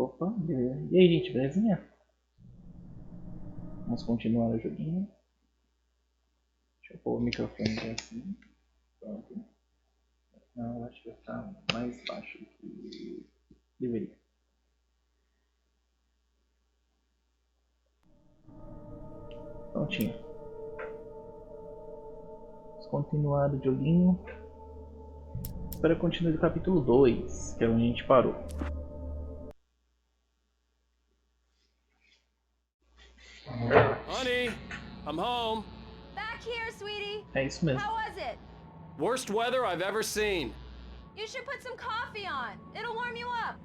Opa, beleza. E aí, gente, belezinha? Vamos continuar o joguinho. Deixa eu pôr o microfone assim. Pronto. Não, acho que vai estar mais baixo do que deveria. Prontinho. Vamos continuar o joguinho. Espero que continue do capítulo 2, que é onde a gente parou. Honey, I'm home. Back here, sweetie. É isso mesmo. How was it? Worst weather I've ever seen. You should put some coffee on. It'll warm you up.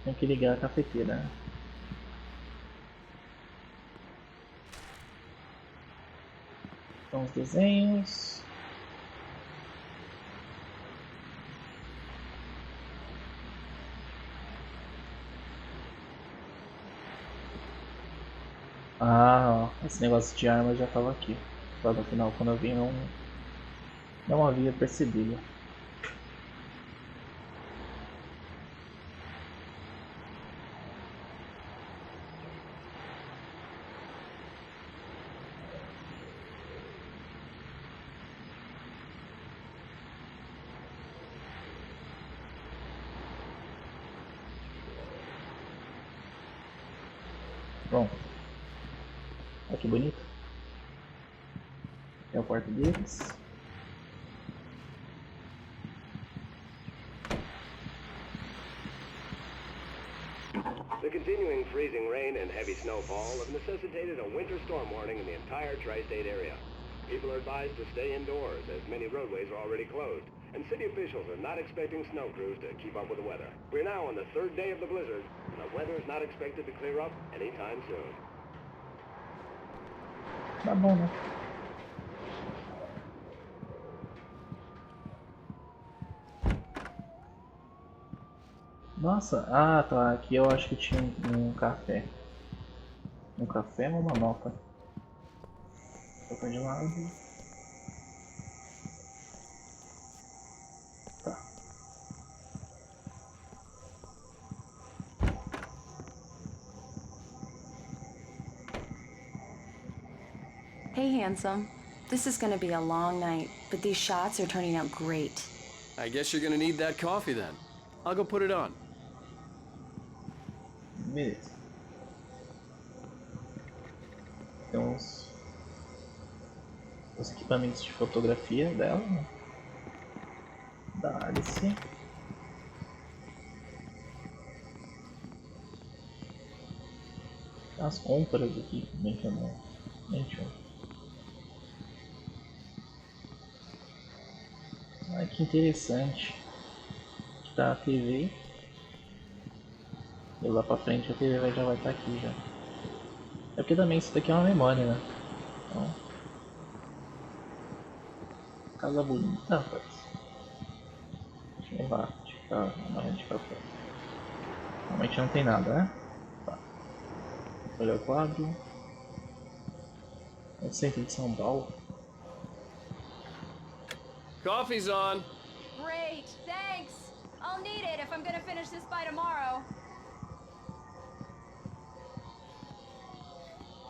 Tem que ligar a cafeteira. Então os desenhos. Ah, ó, esse negócio de arma já estava aqui. Lá no final, quando eu vi, não havia percebido. Bom, olha que bonito. É o quarto deles. The continuing freezing rain and heavy snowfall have necessitated a winter storm warning in the entire tri-state area. People are advised to stay indoors as many roadways are already closed, and city officials are not expecting snow crews to keep up with the weather. We're now on the third day of the blizzard, and the weather is not expected to clear up anytime soon. Tá bom, né? Nossa, ah tá, aqui eu acho que tinha um café. Um café ou uma nota? Toca de lado. Tá. Hey, handsome. This is gonna be a long night, but these shots are turning out great. I guess you're gonna need that coffee then. I'll go put it on. Beleza. Tem os equipamentos de fotografia dela, né? Da Alice. As compras aqui, bem que eu não. Ai, que interessante. Aqui tá a TV. E lá pra frente a TV já vai estar aqui já. É porque também isso daqui é uma memória, né? Então, casa bonita, rapaz. Deixa eu levar de cá, não, de café. Realmente não tem nada, né? Tá. Olha o quadro. É o centro de São Paulo. Coffee's on. Great, thanks. I'll need it if I'm gonna finish this by tomorrow.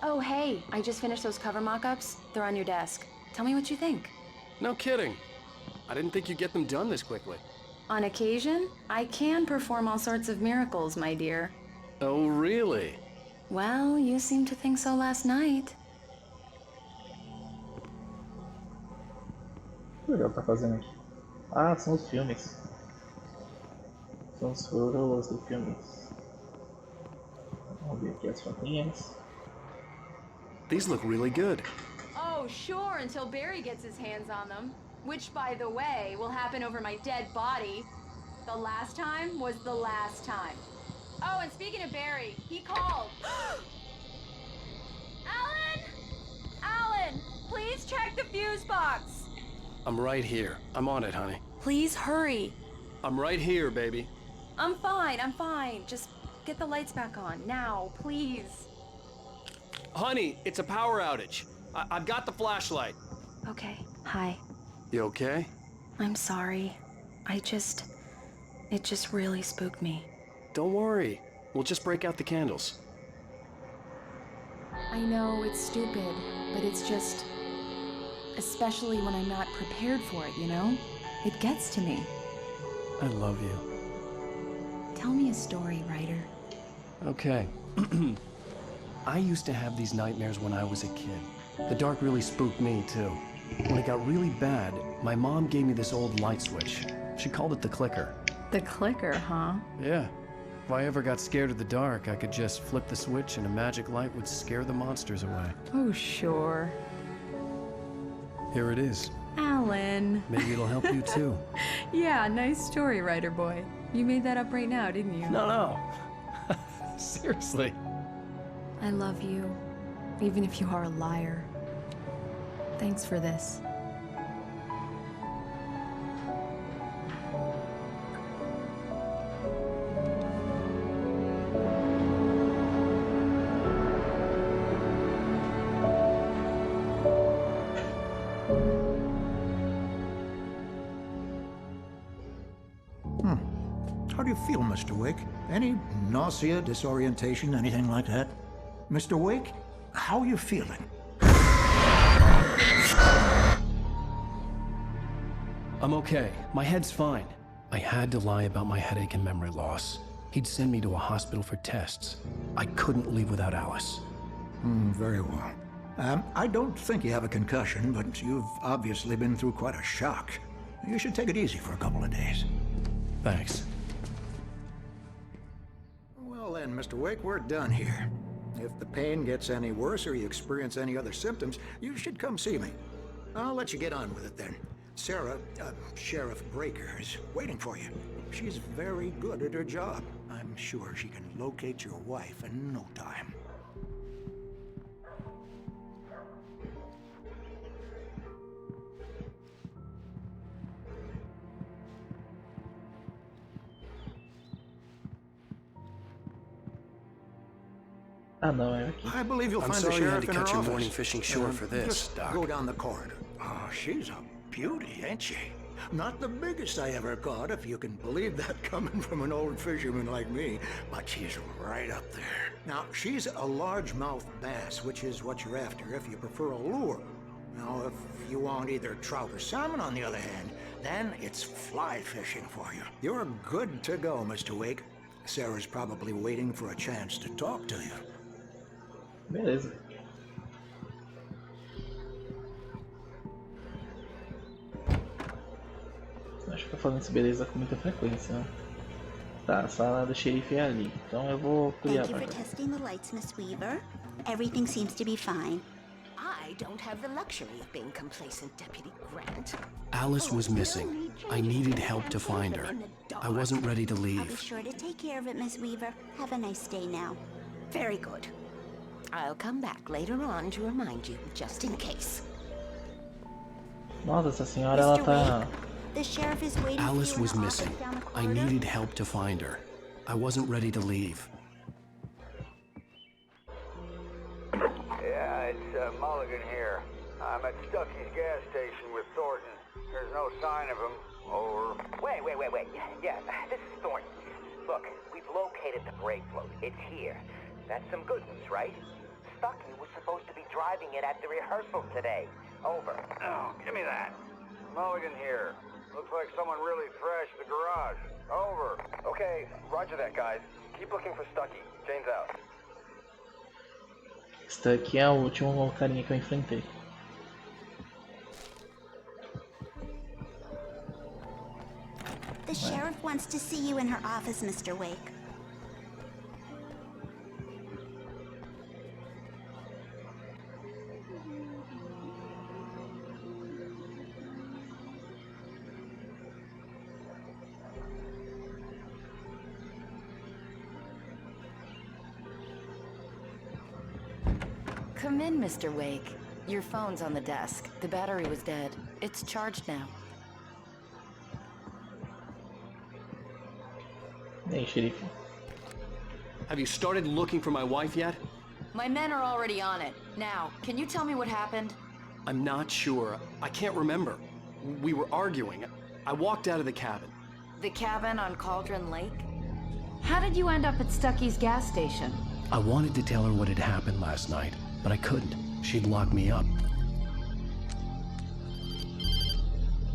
Oh, hey, I just finished those cover mock-ups. They're on your desk. Tell me what you think. No kidding. I didn't think you'd get them done this quickly. On occasion, I can perform all sorts of miracles, my dear. Oh, really? Well, you seemed to think so last night. O que ela tá fazendo aqui? Ah, são os filmes. São os coroas dos filmes. Vamos ver aqui as fotinhas. These look really good. Oh, sure, until Barry gets his hands on them. Which, by the way, will happen over my dead body. The last time was the last time. Oh, and speaking of Barry, he called. Alan! Alan, please check the fuse box. I'm right here. I'm on it, honey. Please hurry. I'm right here, baby. I'm fine. Just Get the lights back on, now, please. Honey, it's a power outage. I've got the flashlight. Okay, hi. You okay? I'm sorry. It just really spooked me. Don't worry. We'll just break out the candles. I know it's stupid, but it's just... especially when I'm not prepared for it, you know? It gets to me. I love you. Tell me a story, writer. Okay. I used to have these nightmares when I was a kid. The dark really spooked me, too. When it got really bad, my mom gave me this old light switch. She called it the clicker. The clicker, huh? Yeah. If I ever got scared of the dark, I could just flip the switch and a magic light would scare the monsters away. Oh, sure. Here it is. Alan. Maybe it'll help you, too. Yeah, nice story, writer boy. You made that up right now, didn't you? No. Seriously. I love you, even if you are a liar. Thanks for this. How do you feel, Mr. Wake? Any nausea, disorientation, anything like that? Mr. Wake, how are you feeling? I'm okay. My head's fine. I had to lie about my headache and memory loss. He'd send me to a hospital for tests. I couldn't leave without Alice. Very well. I don't think you have a concussion, but you've obviously been through quite a shock. You should take it easy for a couple of days. Thanks. Well then, Mr. Wake, we're done here. If the pain gets any worse or you experience any other symptoms, you should come see me. I'll let you get on with it then. Sarah, Sheriff Breaker, is waiting for you. She's very good at her job. I'm sure she can locate your wife in no time. Ah, não, é aqui. I believe you'll I'm find the sorry you had sheriff to in her cut your office. morning fishing short for this, Just Doc. go down the corridor. Oh, she's a beauty, ain't she? Not the biggest I ever caught, if you can believe that coming from an old fisherman like me, but she's right up there. Now, she's a largemouth bass, which is what you're after if you prefer a lure. Now, if you want either trout or salmon, on the other hand, then it's fly fishing for you. You're good to go, Mr. Wake. Sarah's probably waiting for a chance to talk to you. Beleza. Acho que tá fazendo esse beleza com muita frequência, né? Tá, a sala do xerife é ali. Então eu vou criar Thank you for testing the lights, Miss Weaver. Everything seems to be fine. I don't have the luxury of being complacent, Deputy Grant. Alice was missing. I needed help to find her. I wasn't ready to I'll be leave. sure to take care of it, Miss Weaver. Have a nice day now. Very good. I'll come back later on to remind you, just in case. Nossa, essa senhora ela tá. The sheriff is waiting Alice for you was in the missing. office down the I corridor. needed help to find her. I wasn't ready to leave. Yeah, it's Mulligan here. I'm at Stucky's gas station with Thornton. There's no sign of him. Over. Wait. Yeah, this is Thornton. Look, we've located the brake float. It's here. That's some good news, right? Stucky was supposed to be driving it at the rehearsal today. Over. Oh, give me that. Mulligan here. Looks like someone really thrashed the garage. Over. Okay, roger that, guys. Keep looking for Stucky. Jane's out. Esta aqui é a última carinha que eu enfrentei. The sheriff wants to see you in her office, Mr. Wake. Come in, Mr. Wake. Your phone's on the desk. The battery was dead. It's charged now. E aí, xerife? Have you started looking for my wife yet? My men are already on it. Now, can you tell me what happened? I'm not sure. I can't remember. We were arguing. I walked out of the cabin. The cabin on Cauldron Lake? How did you end up at Stucky's gas station? I wanted to tell her what had happened last night, but I couldn't. She'd lock me up.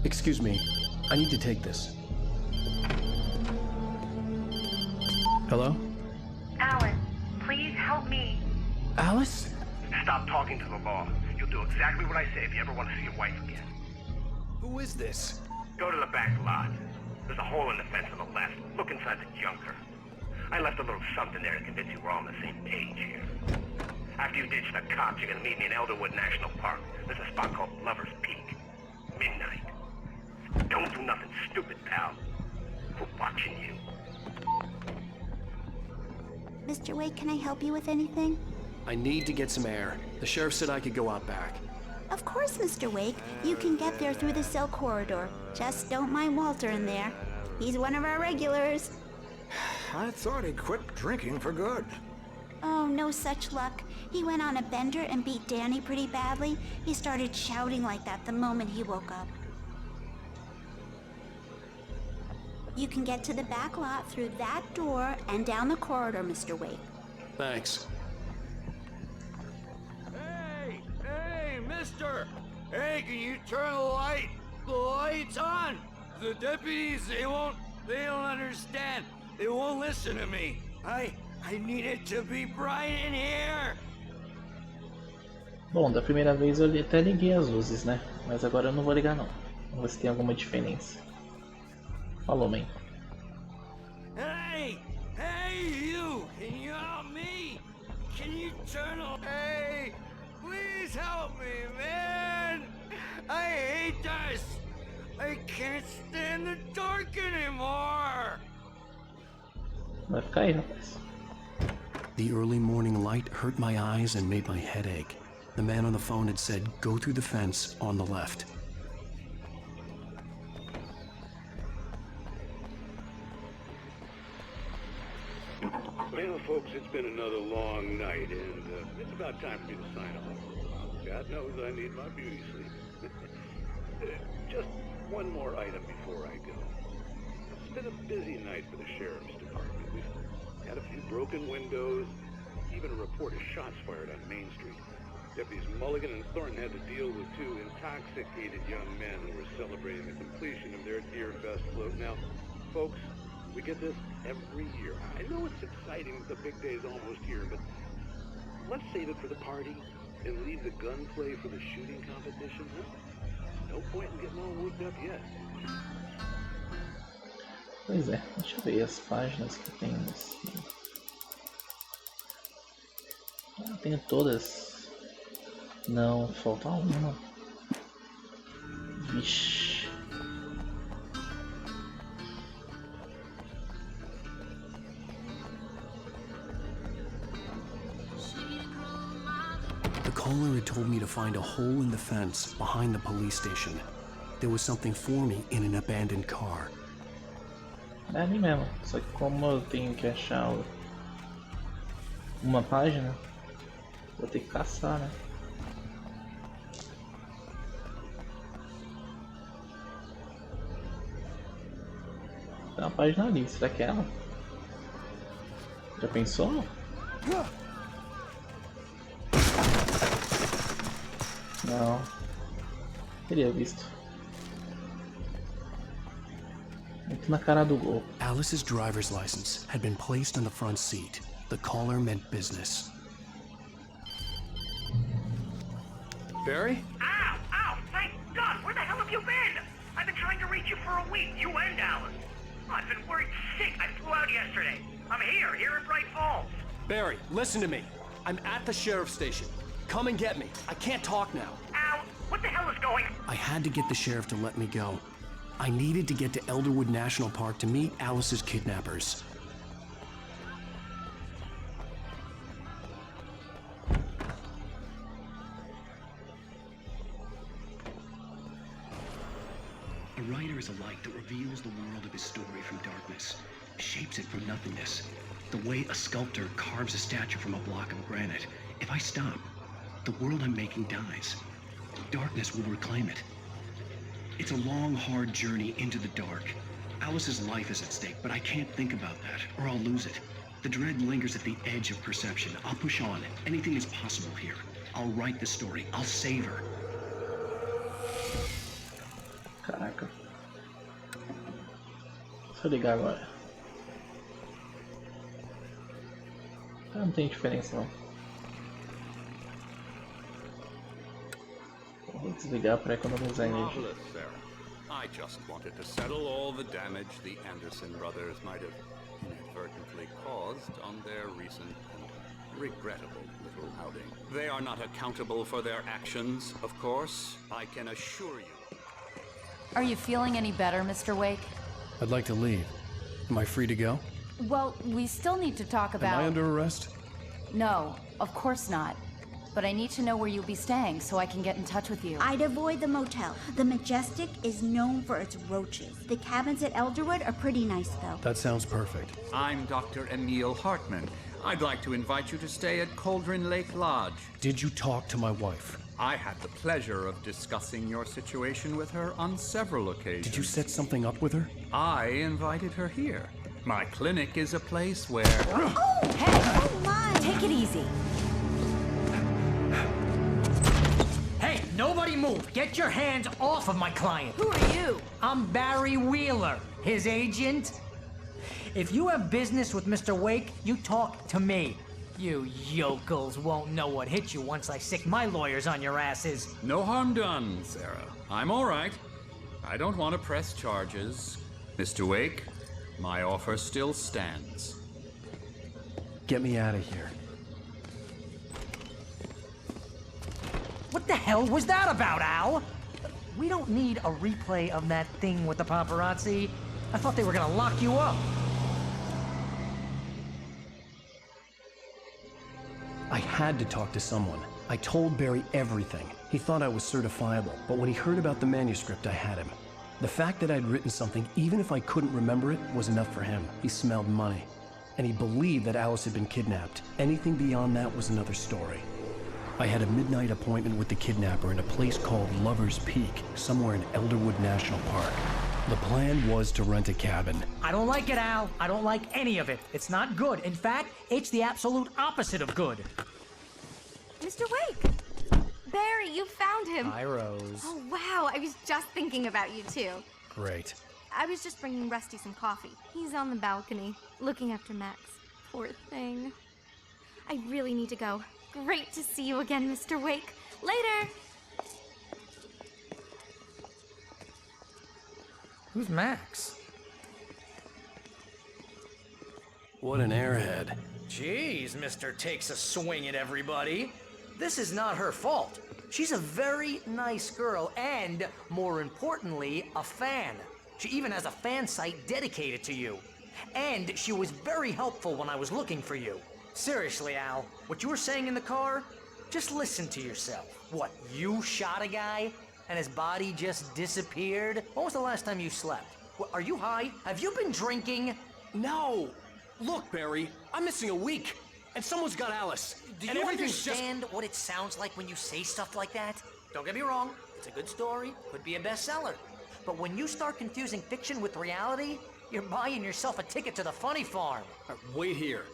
Excuse me. I need to take this. Hello? Alan, please help me. Alice? Stop talking to the law. You'll do exactly what I say if you ever want to see your wife again. Who is this? Go to the back lot. There's a hole in the fence on the left. Look inside the junker. I left a little something there to convince you we're all on the same page here. After you ditch the cops, you're gonna meet me in Elderwood National Park. There's a spot called Lover's Peak. Midnight. Don't do nothing stupid, pal. We're watching you. Mr. Wake, can I help you with anything? I need to get some air. The sheriff said I could go out back. Of course, Mr. Wake. You can get there through the cell corridor. Just don't mind Walter in there. He's one of our regulars. I thought he quit drinking for good. Oh, no such luck. He went on a bender and beat Danny pretty badly. He started shouting like that the moment he woke up. You can get to the back lot through that door and down the corridor, Mr. Wake. Thanks. Hey, mister! Hey, can you turn the light? The light's on! The deputies, they don't understand. They won't listen to me. I need it to be bright in here! Bom, da primeira vez eu até liguei as luzes, né? Mas agora eu não vou ligar não. Vamos ver se tem alguma diferença. Falou, man. Hey! Hey, you! Can you help me? Can you turn the... Hey! Please help me, man! I hate this! I can't stand the dark anymore! Vai ficar aí, rapaz. The early morning light hurt my eyes and made my head ache. The man on the phone had said, go through the fence on the left. Well, folks, it's been another long night, and it's about time for me to sign off. God knows I need my beauty sleep. Just one more item before I go. It's been a busy night for the Sheriff's Department. We've had a few broken windows, even a report of shots fired on Main Street. Deputies Mulligan and Thornton had to deal with two intoxicated young men who were celebrating the completion of their Deer Fest float. Now, folks, we get this every year. I know it's exciting that the big day's almost here, but let's save it for the party and leave the gunplay for the shooting competition, huh? No point in getting all worked up yet. Pois é, deixa eu ver as páginas que tem nesse... Ah, tenho todas. Não, falta uma. Vixe. The caller had told me to find a hole in the fence behind the police station. There was something for me in an abandoned car. É ali mesmo, só que como eu tenho que achar uma página, vou ter que caçar, né? Tem uma página ali, será que é ela? Já pensou? Não. Teria visto. Muito na cara do gol. Alice's driver's license had been placed on the front seat. The caller meant business. Barry? Ow! Ow! Thank God! Where the hell have you been? I've been trying to reach you for a week, you and Alice. I've been worried sick. I flew out yesterday. I'm here in Bright Falls. Barry, listen to me. I'm at the sheriff's station. Come and get me. I can't talk now. Ow! What the hell is going on? I had to get the sheriff to let me go. I needed to get to Elderwood National Park to meet Alice's kidnappers. A writer is a light that reveals the world of his story from darkness, shapes it from nothingness, The way a sculptor carves a statue from a block of granite. If I stop, the world I'm making dies. Darkness will reclaim it. It's a long, hard journey into the dark. Alice's life is at stake, but I can't think about that, or I'll lose it. The dread lingers at the edge of perception. I'll push on. Anything is possible here. I'll write the story. I'll save her. Caraca. Deixa eu ligar agora. Não tem diferença não. Vou desligar para economizar energia. Marvelous, Sarah. I just wanted to settle all the damage the Anderson brothers might have inadvertently caused on their recent and regrettable little outing. They are not accountable for their actions, of course. I can assure you. Are you feeling any better, Mr. Wake? I'd like to leave. Am I free to go? Well, we still need to talk about... Am I under arrest? No, of course not. But I need to know where you'll be staying so I can get in touch with you. I'd avoid the motel. The Majestic is known for its roaches. The cabins at Elderwood are pretty nice, though. That sounds perfect. I'm Dr. Emil Hartman. I'd like to invite you to stay at Cauldron Lake Lodge. Did you talk to my wife? I had the pleasure of discussing your situation with her on several occasions. Did you set something up with her? I invited her here. My clinic is a place where... Oh, hey! Oh, my! Take it easy. Hey, nobody move! Get your hands off of my client! Who are you? I'm Barry Wheeler, his agent. If you have business with Mr. Wake, you talk to me. You yokels won't know what hit you once I sick my lawyers on your asses. No harm done, Sarah. I'm all right. I don't want to press charges. Mr. Wake, my offer still stands. Get me out of here. What the hell was that about, Al? We don't need a replay of that thing with the paparazzi. I thought they were gonna lock you up. I had to talk to someone. I told Barry everything. He thought I was certifiable, but when he heard about the manuscript, I had him. The fact that I'd written something, even if I couldn't remember it, was enough for him. He smelled money. And he believed that Alice had been kidnapped. Anything beyond that was another story. I had a midnight appointment with the kidnapper in a place called Lover's Peak, somewhere in Elderwood National Park. The plan was to rent a cabin. I don't like it, Al. I don't like any of it. It's not good. In fact, it's the absolute opposite of good. Mr. Wake! Barry, you found him! Hi, Rose. Oh, wow. I was just thinking about you, too. Great. I was just bringing Rusty some coffee. He's on the balcony, looking after Max. Poor thing. I really need to go. Great to see you again, Mr. Wake. Later! Who's Max? What an airhead. Jeez, Mr. Takes a swing at everybody. This is not her fault. She's a very nice girl and, more importantly, a fan. She even has a fan site dedicated to you. And she was very helpful when I was looking for you. Seriously, Al, what you were saying in the car, just listen to yourself. What, you shot a guy and his body just disappeared? When was the last time you slept? What, are you high? Have you been drinking? No! Look, Barry, I'm missing a week, and someone's got Alice. Do you understand what it sounds like when you say stuff like that? Don't get me wrong, it's a good story, could be a bestseller. But when you start confusing fiction with reality, you're buying yourself a ticket to the funny farm. Wait here.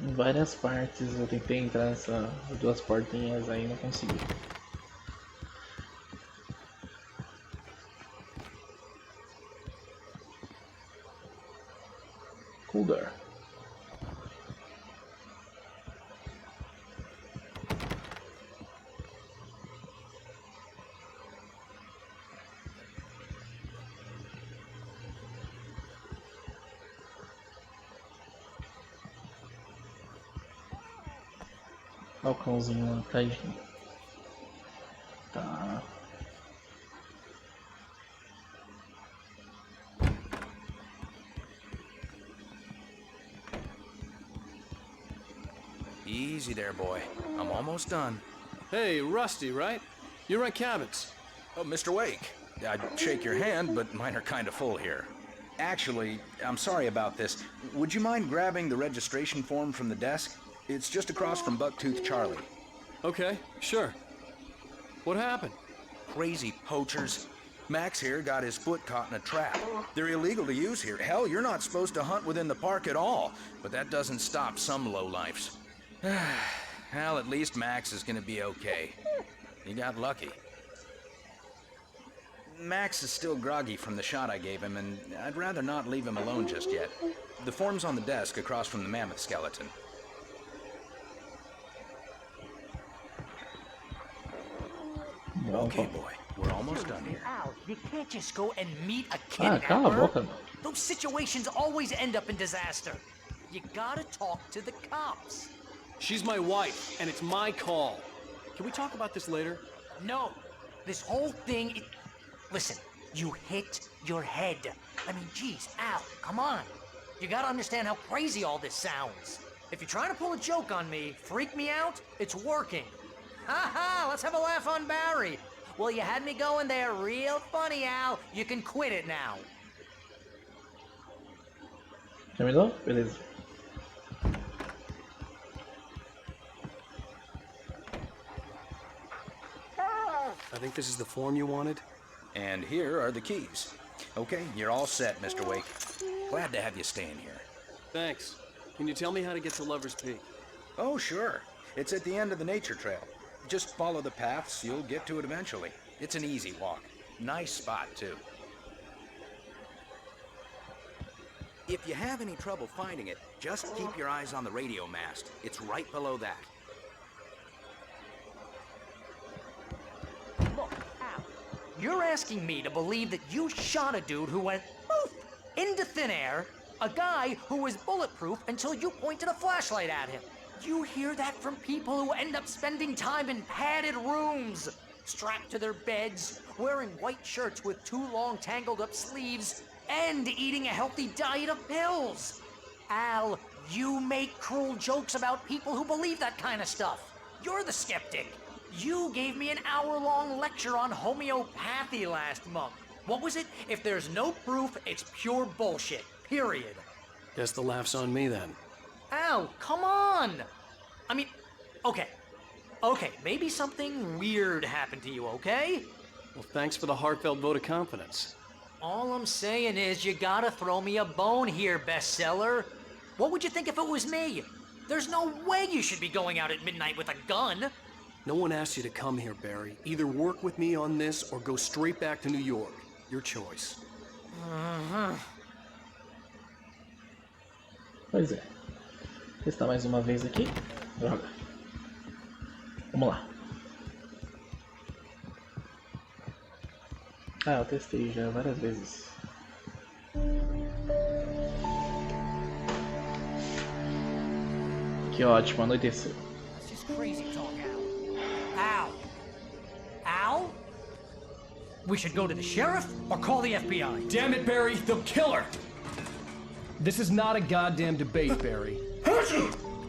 Em várias partes eu tentei entrar nessas duas portinhas aí, não consegui. Cooler. Olha o cãozinho lá, tadinho. Tá. Easy there, boy. I'm almost done. Hey, Rusty, right? You rent cabins. Oh, Mr. Wake. I'd shake your hand, but mine are kind of full here. Actually, I'm sorry about this. Would you mind grabbing the registration form from the desk? It's just across from Bucktooth Charlie. Okay, sure. What happened? Crazy poachers. Max here got his foot caught in a trap. They're illegal to use here. Hell, you're not supposed to hunt within the park at all. But that doesn't stop some lowlifes. Well, at least Max is gonna be okay. He got lucky. Max is still groggy from the shot I gave him, and I'd rather not leave him alone just yet. The form's on the desk across from the mammoth skeleton. Okay, boy. We're almost done here. Al, you can't just go and meet a kidnapper. Cala a boca. Those situations always end up in disaster. You gotta talk to the cops. She's my wife, and it's my call. Can we talk about this later? No. This whole thing... Listen, you hit your head. I mean, geez, Al, come on. You gotta understand how crazy all this sounds. If you're trying to pull a joke on me, freak me out, it's working. Ha ha, let's have a laugh on Barry. Well, you had me going there real funny, Al. You can quit it now. Terminou? Beleza. I think this is the form you wanted. And here are the keys. Okay, you're all set, Mr. Wake. Glad to have you staying here. Thanks. Can you tell me how to get to Lover's Peak? Oh, sure. It's at the end of the nature trail. Just follow the paths, you'll get to it eventually. It's an easy walk. Nice spot, too. If you have any trouble finding it, just keep your eyes on the radio mast. It's right below that. Look, Al, you're asking me to believe that you shot a dude who went poof into thin air, a guy who was bulletproof until you pointed a flashlight at him. You hear that from people who end up spending time in padded rooms, strapped to their beds, wearing white shirts with too long tangled up sleeves, and eating a healthy diet of pills. Al, you make cruel jokes about people who believe that kind of stuff. You're the skeptic. You gave me an hour-long lecture on homeopathy last month. What was it? If there's no proof, it's pure bullshit. Period. Guess the laugh's on me then. Al, come on! I mean, okay, maybe something weird happened to you, okay? Well, thanks for the heartfelt vote of confidence. All I'm saying is you gotta throw me a bone here, bestseller. What would you think if it was me? There's no way you should be going out at midnight with a gun. No one asked you to come here, Barry. Either work with me on this or go straight back to New York. Your choice. Pois é. Testar mais uma vez aqui. Droga. Vamos lá. Ah, eu testei já várias vezes. Que ótimo, anoiteceu. That's just crazy talk, Al. Al? We should go to the sheriff or call the FBI. Damn it, Barry, they'll kill her! This is not a goddamn debate, Barry.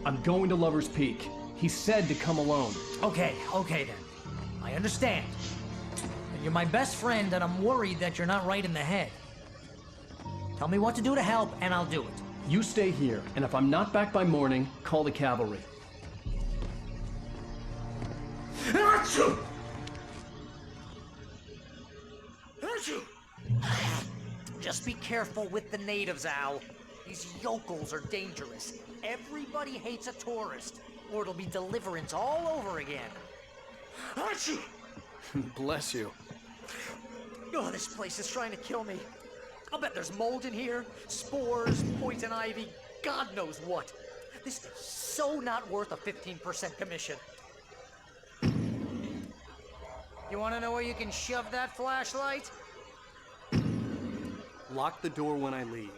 I'm going to Lover's Peak. He said to come alone. Okay then. I understand. You're my best friend and I'm worried that you're not right in the head. Tell me what to do to help and I'll do it. You stay here, and if I'm not back by morning, call the cavalry. Just be careful with the natives, Al. These yokels are dangerous. Everybody hates a tourist, or it'll be deliverance all over again. Bless you. Oh, this place is trying to kill me. I'll bet there's mold in here, spores, poison ivy, God knows what. This is so not worth a 15% commission. You want to know where you can shove that flashlight? Lock the door when I leave.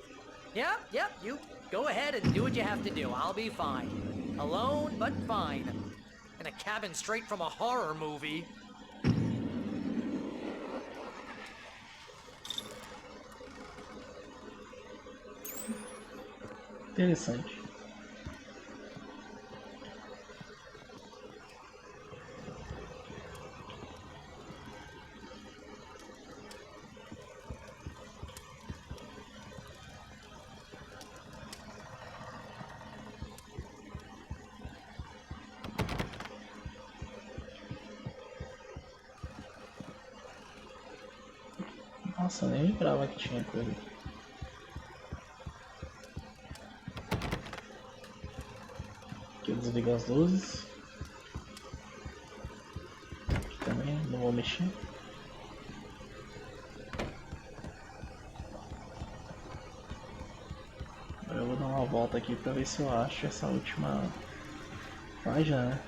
Yep, you go ahead and do what you have to do. I'll be fine. Alone, but fine. in a cabin straight from a horror movie. Interessante. Nossa, nem lembrava que tinha coisa aqui. Aqui eu desligo as luzes. Aqui também, não vou mexer. Agora eu vou dar uma volta aqui pra ver se eu acho essa última página, né?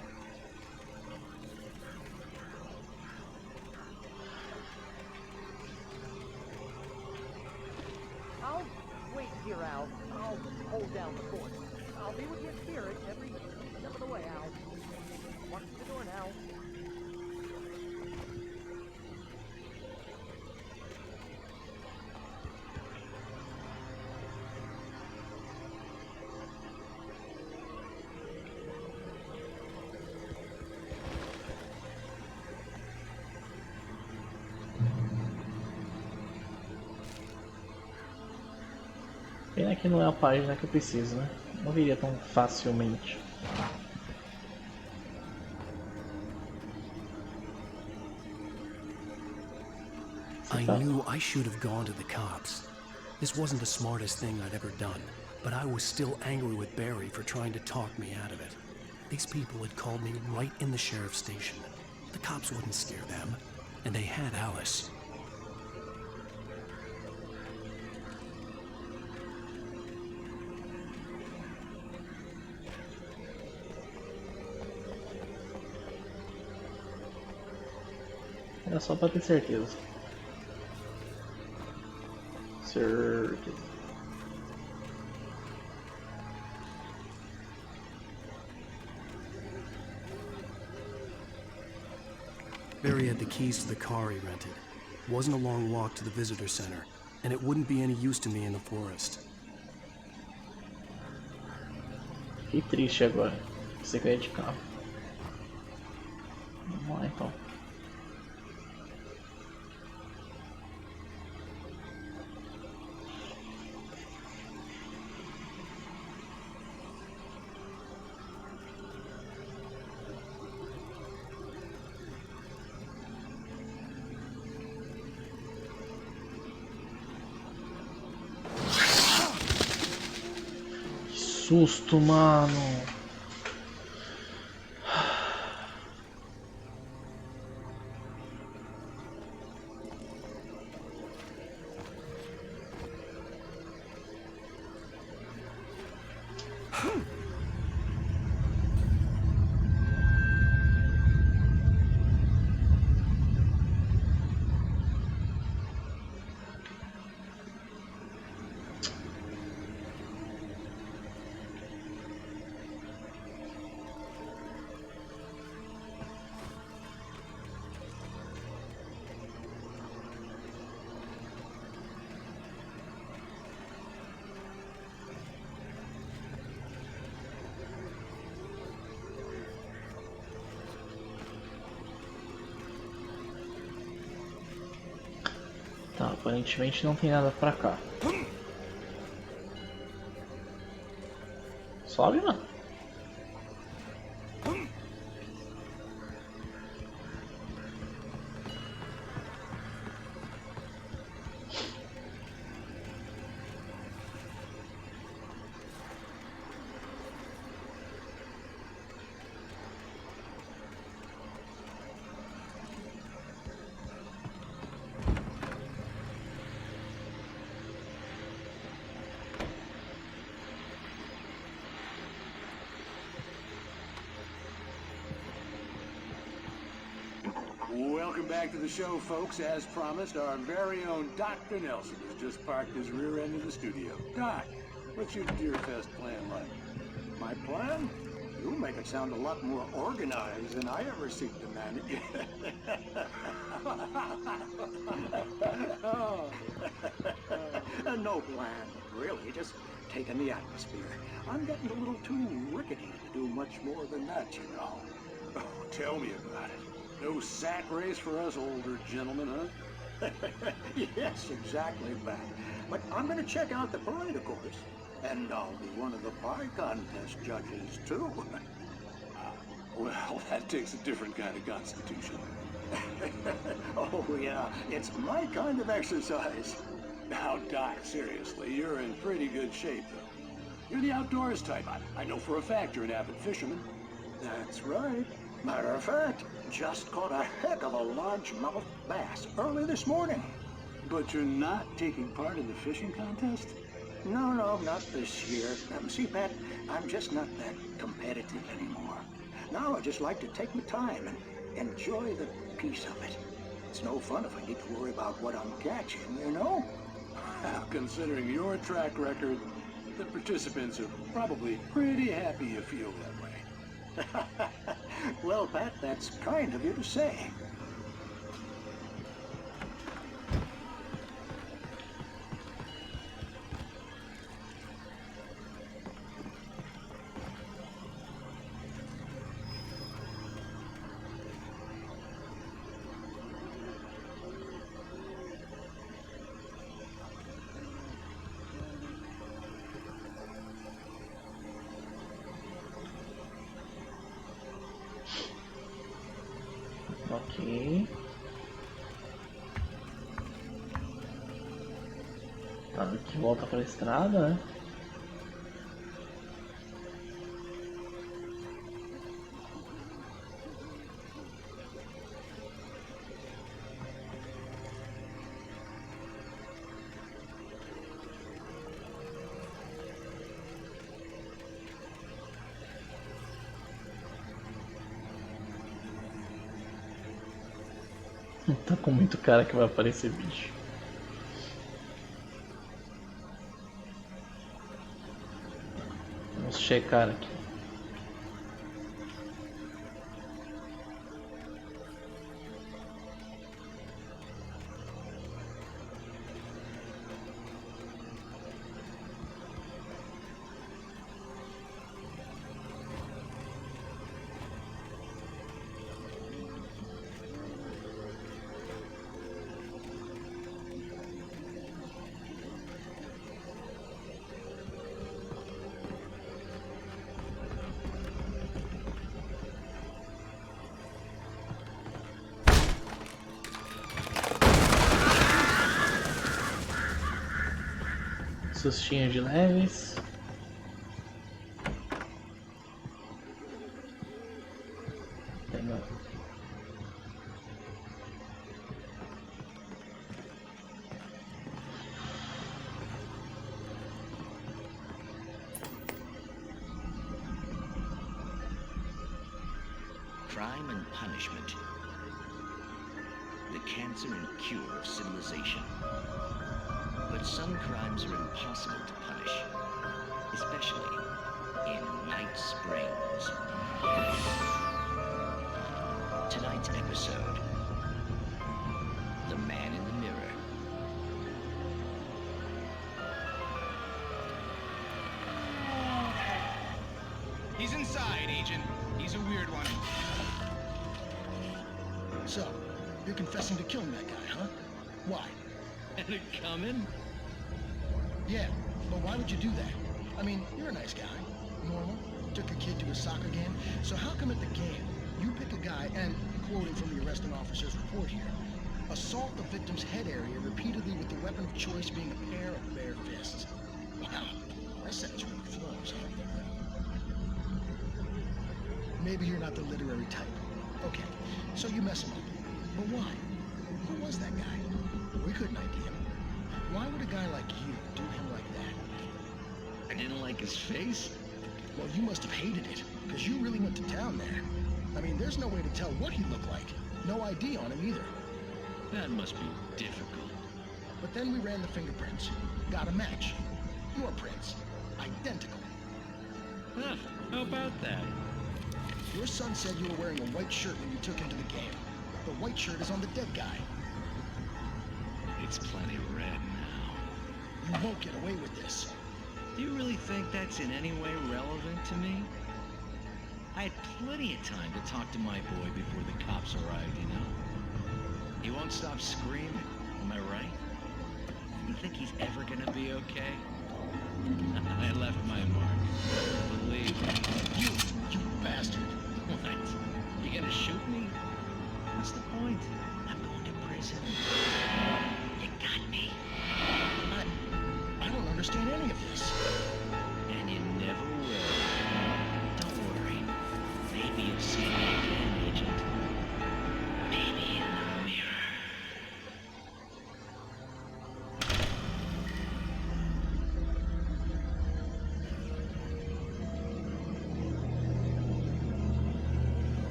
Pena que não é a página que eu preciso, né? Não viria tão facilmente. I knew I should have gone to the cops. This wasn't the smartest thing I'd ever done, but I was still angry with Barry for trying to talk me out of it. These people had called me right in the sheriff's station. The cops wouldn't scare them, and they had Alice. Era só pra ter certeza. Certeza. Barry had the keys to the car he rented. It wasn't a long walk to the visitor center, and it wouldn't be any use to me in the forest. Que triste agora. Você ganha de carro. Vamos lá então. Susto, mano. Tá, aparentemente não tem nada pra cá. Sobe, mano. Welcome back to the show, folks. As promised, our very own Dr. Nelson has just parked his rear end in the studio. Doc, what's your Deerfest plan like? My plan? You make it sound a lot more organized than I ever seek to manage. No plan, really, just taking the atmosphere. I'm getting a little too rickety to do much more than that, you know. Oh, tell me about it. No sack race for us older gentlemen, huh? Yes, exactly that. But I'm going to check out the parade, of course. And I'll be one of the pie contest judges, too. Well, that takes a different kind of constitution. Oh, yeah, it's my kind of exercise. Now, Doc, seriously, you're in pretty good shape, though. You're the outdoors type. I know for a fact you're an avid fisherman. That's right. Matter of fact, just caught a heck of a largemouth bass early this morning. But you're not taking part in the fishing contest? No, not this year. See, Pat, I'm just not that competitive anymore. Now I just like to take my time and enjoy the peace of it. It's no fun if I need to worry about what I'm catching, you know? Considering your track record, the participants are probably pretty happy you feel that way. Well, Pat, that's kind of you to say. Ok. Tá, que volta para a estrada, né? Tá com muito cara que vai aparecer bicho. Vamos checar aqui. Sustinhos de leves. Crime and punishment. The cancer and cure of civilization. But some crimes are impossible to punish, especially in Night Springs. Tonight's episode, The Man in the Mirror. He's inside, Agent. He's a weird one. So, you're confessing to killing that guy, huh? Why? Had it coming? Yeah, but why would you do that? I mean, you're a nice guy. Normal. Took your kid to a soccer game. So how come at the game, you pick a guy and, quoting from the arresting officer's report here, assault the victim's head area repeatedly with the weapon of choice being a pair of bare fists? Wow, that sentence really flows, huh? Maybe you're not the literary type. Okay, so you mess him up. But why? Who was that guy? We couldn't ID him. Why would a guy like you do him like that? I didn't like his face? Well, you must have hated it, because you really went to town there. I mean, there's no way to tell what he looked like. No ID on him either. That must be difficult. But then we ran the fingerprints. Got a match. Your prints. Identical. Huh, how about that? Your son said you were wearing a white shirt when you took him to the game. The white shirt is on the dead guy. It's plenty red now. You won't get away with this. Do you really think that's in any way relevant to me? I had plenty of time to talk to my boy before the cops arrived, you know? He won't stop screaming, am I right? You think he's ever gonna be okay? I left my mark. Believe me. You bastard. What? You gonna shoot me? What's the point? I'm going to prison. You got me. I don't understand any of this. And you never will. Don't worry. Maybe you'll see me again, Agent. Maybe in the mirror.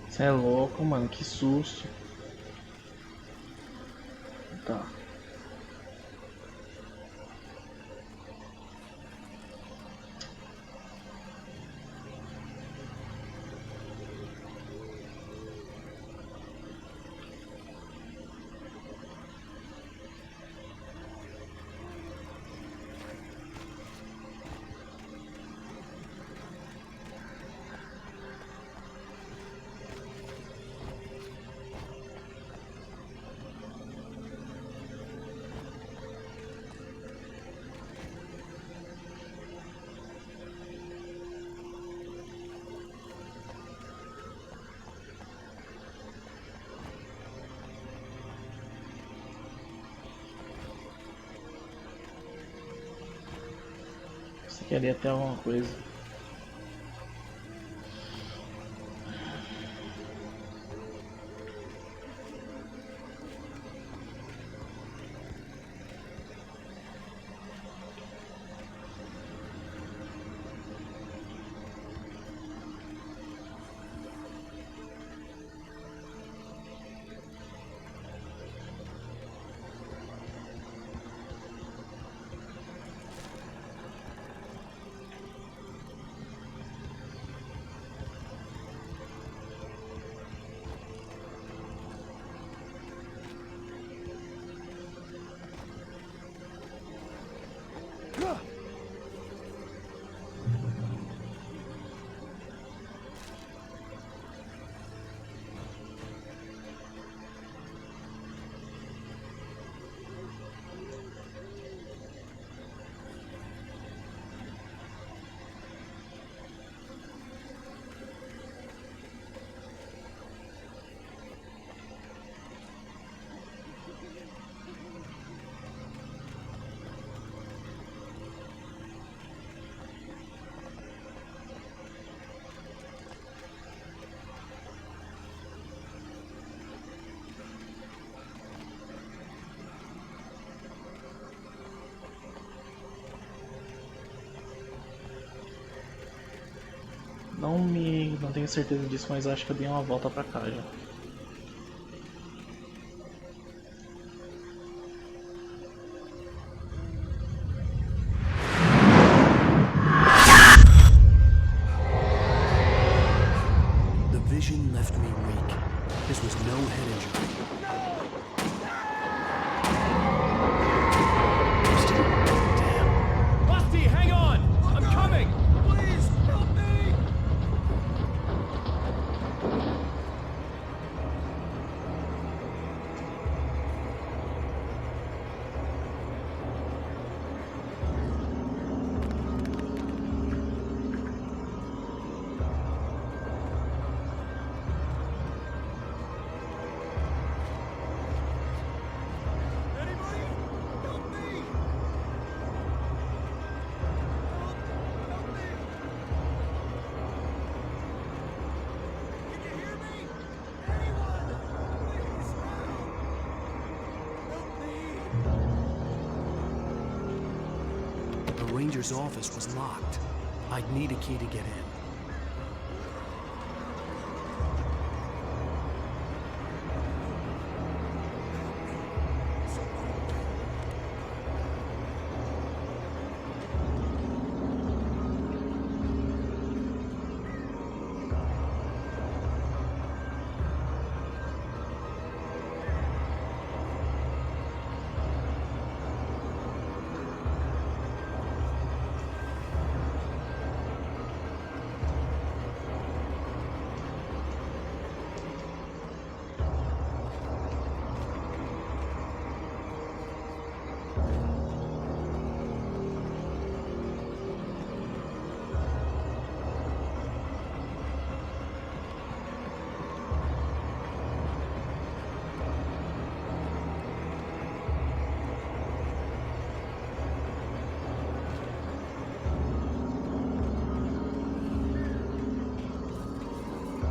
Você é louco, mano, que susto. Tá. Você queria ter alguma coisa. Não tenho certeza disso, mas acho que eu dei uma volta pra cá já. The vision left me weak. This was no head injury. Rusty, hang on! I'm coming! Please, help me! stranger's office was locked. I'd need a key to get in.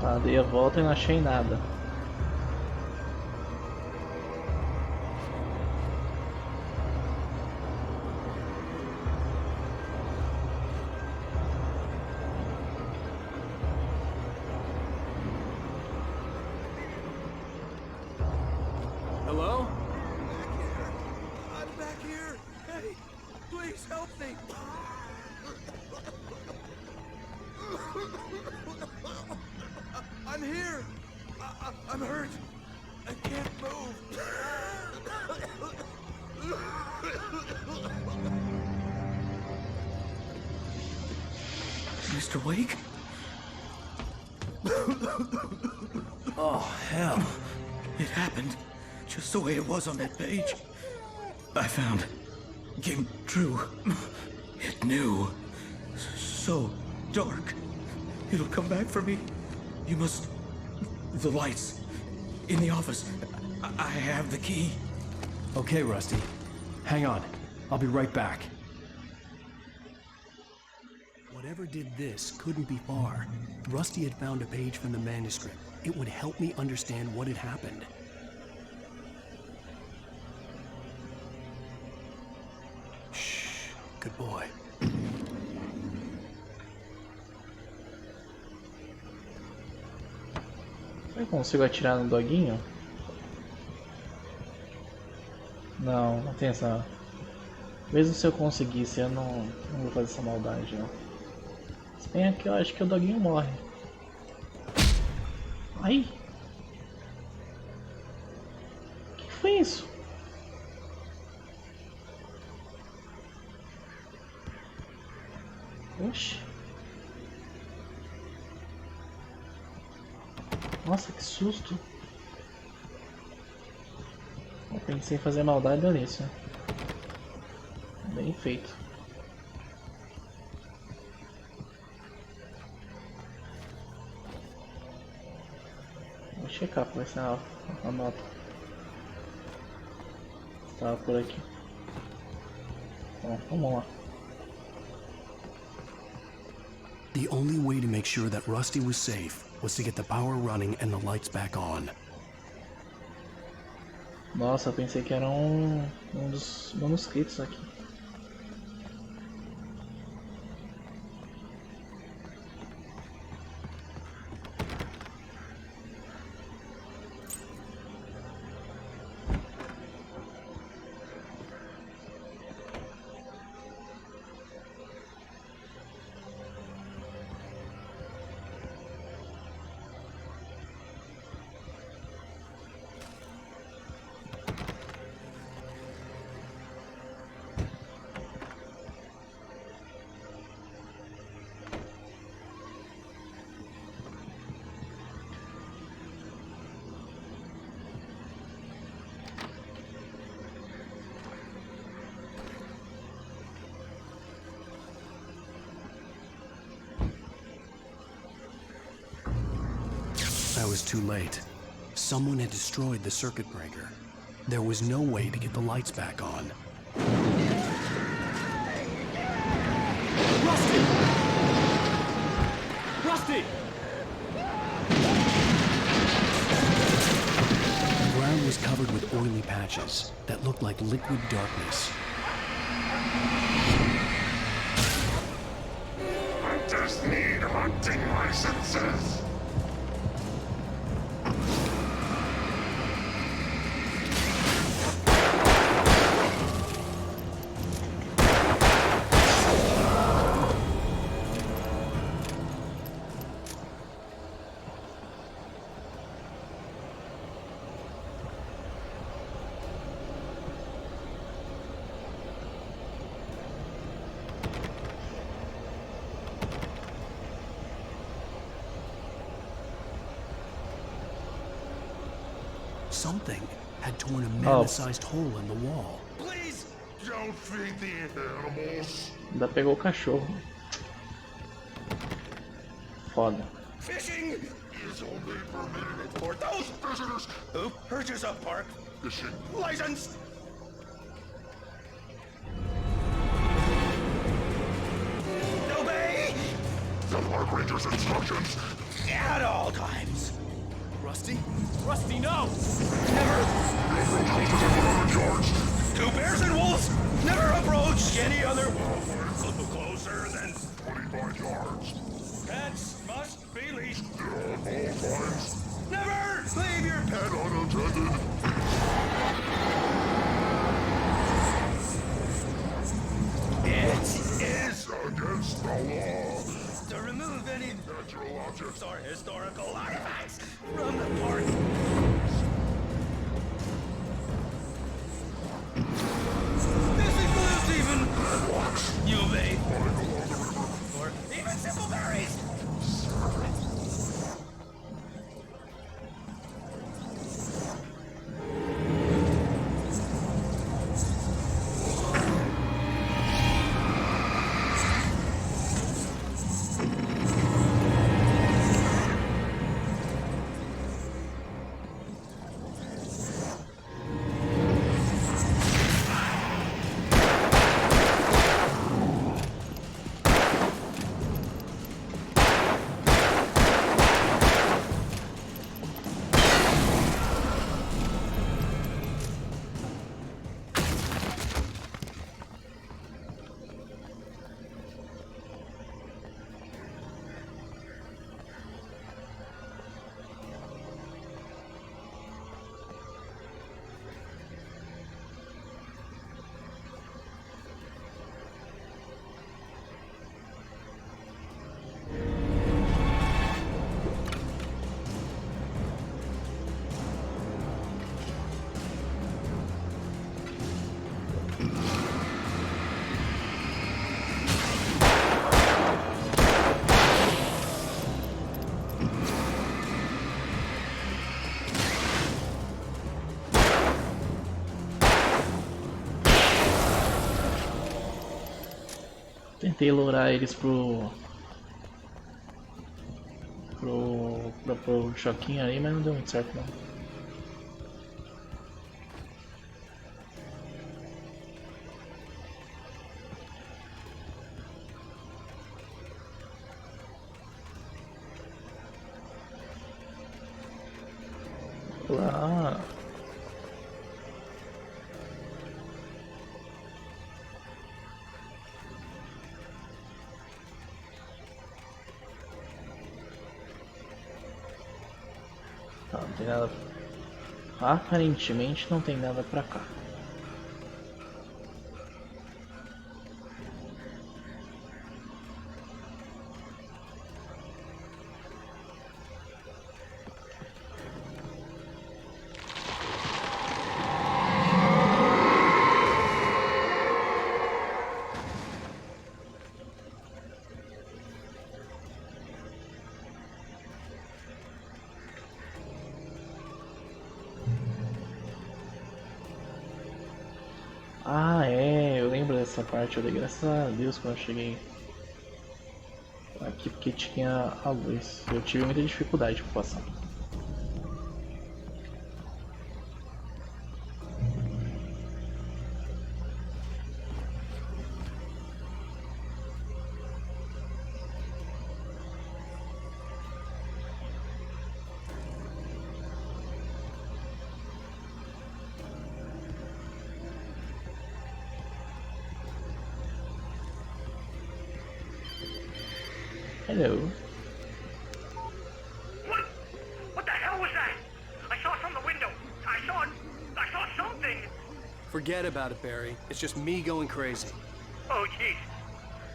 Tá, dei a volta e não achei nada. Hello? I'm back here. Hey, please help me. I'm here. I'm hurt. I can't move. Mr. Wake? Oh, hell. It happened just the way it was on that page. I found. Came true. It knew. So dark. It'll come back for me. You must... The lights. In the office. I have the key. Okay, Rusty. Hang on. I'll be right back. Whatever did this couldn't be far. Rusty had found a page from the manuscript. It would help me understand what had happened. Shh. Good boy. Eu consigo atirar no doguinho? Não, não tem essa... Mesmo se eu conseguisse, eu não vou fazer essa maldade, não. Se bem aqui, eu acho que o doguinho morre. Ai! O que foi isso? Oxi! Nossa, que susto! Eu pensei em fazer maldade nisso. Bem feito. Vou checar pra ver se a nota estava por aqui. Bom, vamos lá. The only way to make sure that Rusty was safe was to get the power running and the lights back on. Nossa, eu pensei que era um dos manuscritos aqui. I was too late. Someone had destroyed the circuit breaker. There was no way to get the lights back on. Rusty! Rusty! The ground was covered with oily patches that looked like liquid darkness. just need hunting licenses. Something had torn a mammoth-sized hole in the wall. Please don't feed the animals. Ainda pegou o cachorro. Foda. Fishing is only permitted for those visitors who purchase a park fishing license. Obey the park ranger's instructions at all times. Rusty? Rusty, no! Never two bears and wolves never approach any other closer than 25 yards. Pets must be leashed. At all times. Never leave your pet unattended. It is against the law to remove any natural objects or historical artifacts from the park. This includes even UV or even simple berries. Tentei lourar eles pro choquinho ali, mas não deu muito certo não. Lá. Tá, não tem nada. Aparentemente não tem nada pra cá. Ah, é, eu lembro dessa parte, eu dei graças a Deus quando eu cheguei aqui porque tinha a luz. Eu tive muita dificuldade para passar. Hello. What the hell was that? I saw from the window. I saw something. Forget about it, Barry. It's just me going crazy. Oh, jeez.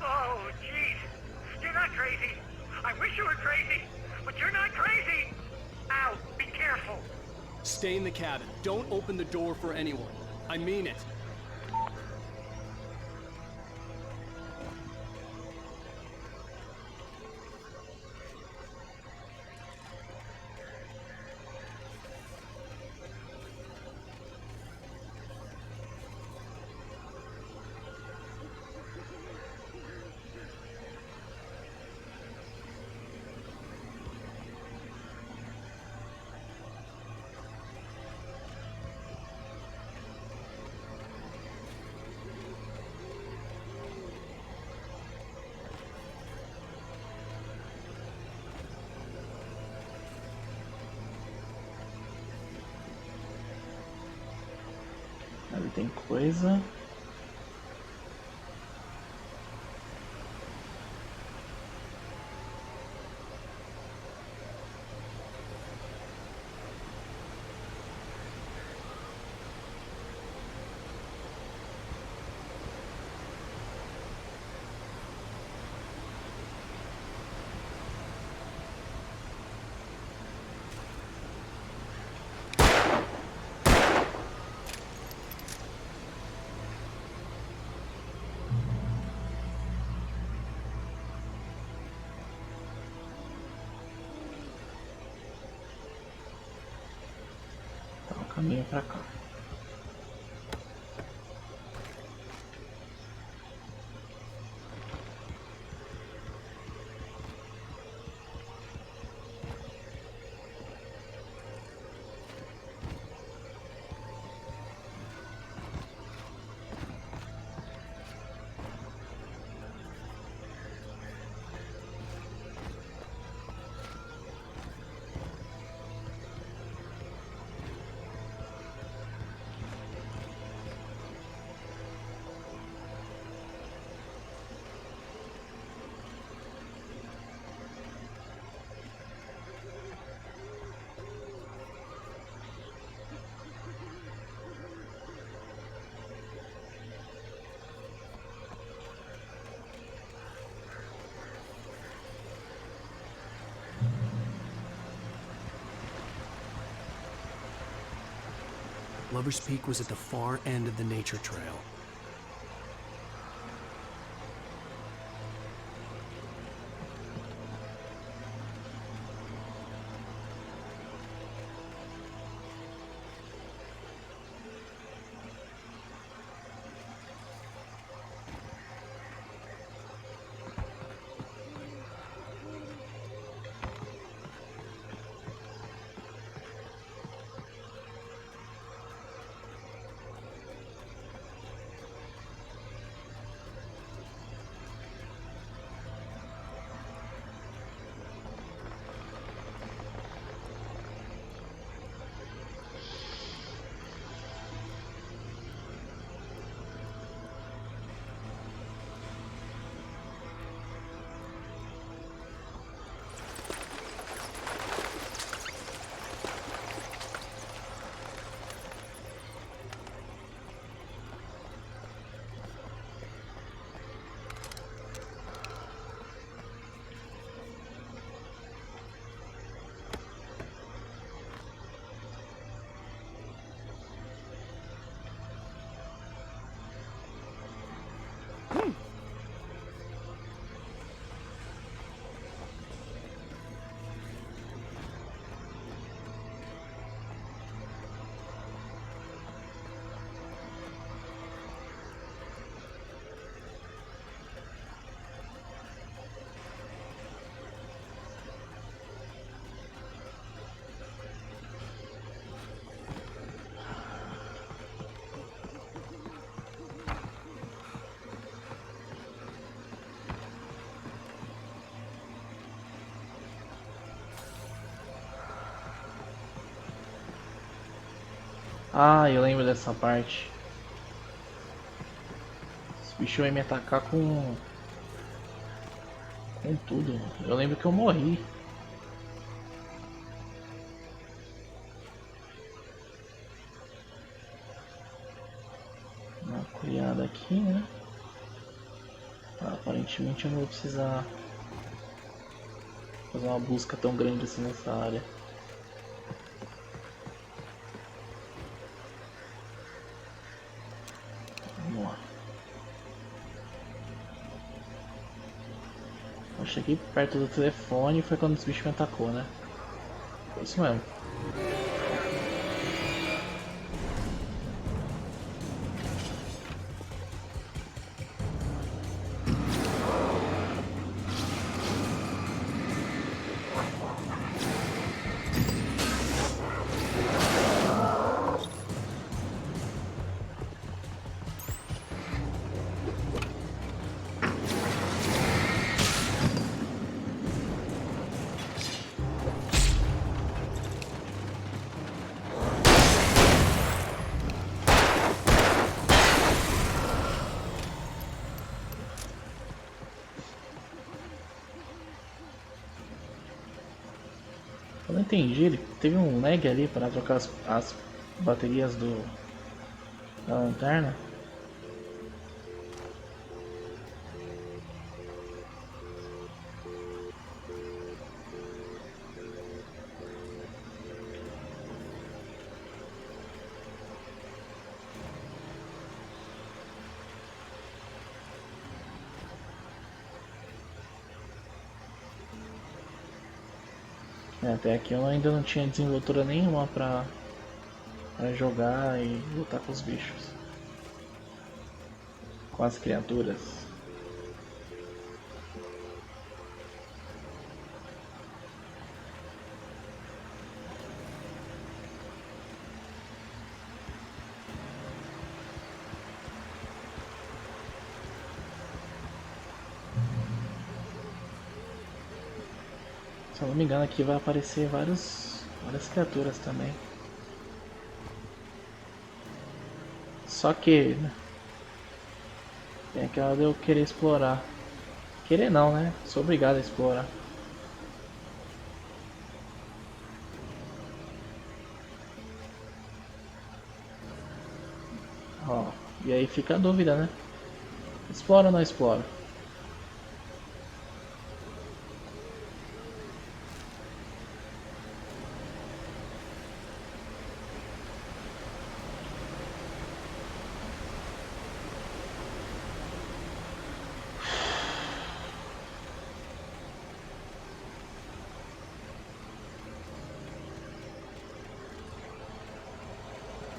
Oh, jeez. You're not crazy. I wish you were crazy, but you're not crazy. Ow, be careful. Stay in the cabin. Don't open the door for anyone. I mean it. Ali tem coisa. Caminho pra cá. Lover's Peak was at the far end of the nature trail. Ah, eu lembro dessa parte. Esse bicho vai me atacar com Com tudo. Eu lembro que eu morri. Uma curiada aqui, né? Aparentemente eu não vou precisar fazer uma busca tão grande assim nessa área. Vamos lá. Eu cheguei perto do telefone e foi quando os bichos me atacou, né? Foi isso mesmo. Eu não entendi, ele teve um lag ali para trocar as baterias da lanterna. Até aqui eu ainda não tinha desenvoltura nenhuma pra jogar e lutar com os bichos. Com as criaturas. Se eu não me engano aqui vai aparecer várias criaturas também. Só que né, tem aquela de eu querer explorar. Querer não, né? Sou obrigado a explorar. Ó, e aí fica a dúvida, né? Explora ou não explora?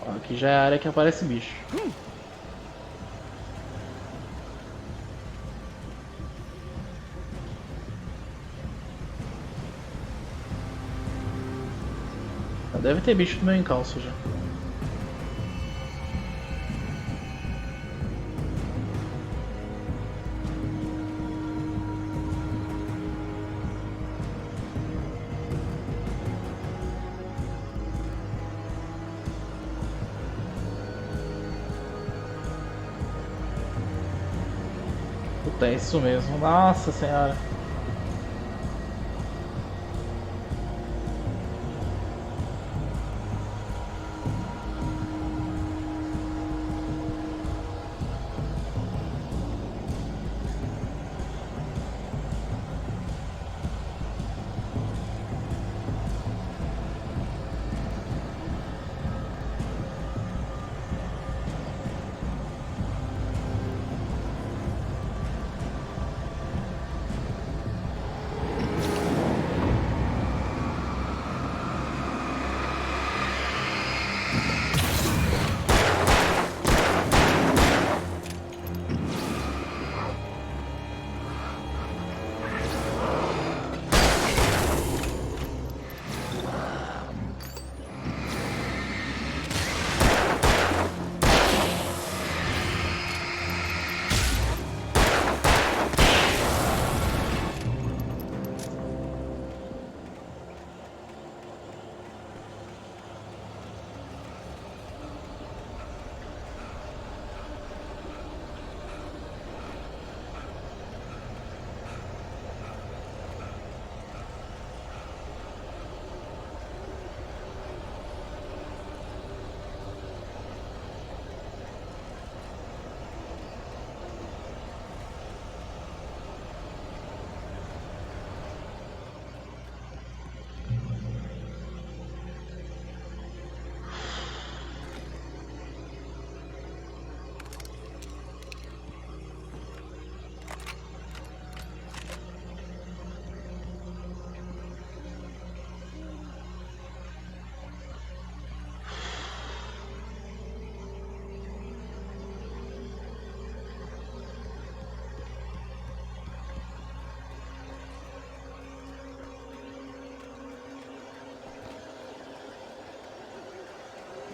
Ó, aqui já é a área que aparece bicho. Deve ter bicho no meu encalço já. Puta, é isso mesmo. Nossa senhora.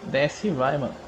Desce e vai, mano.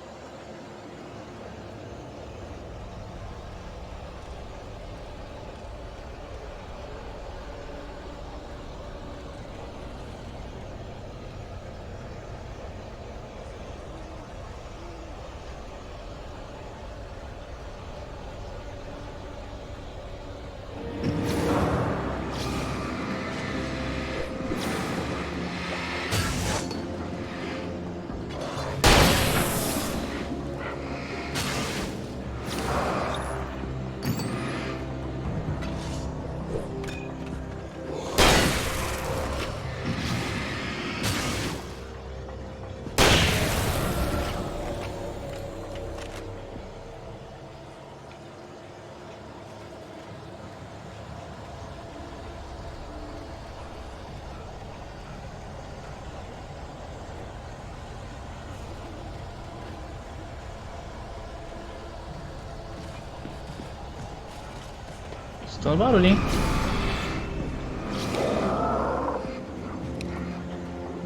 Escutando barulho, hein?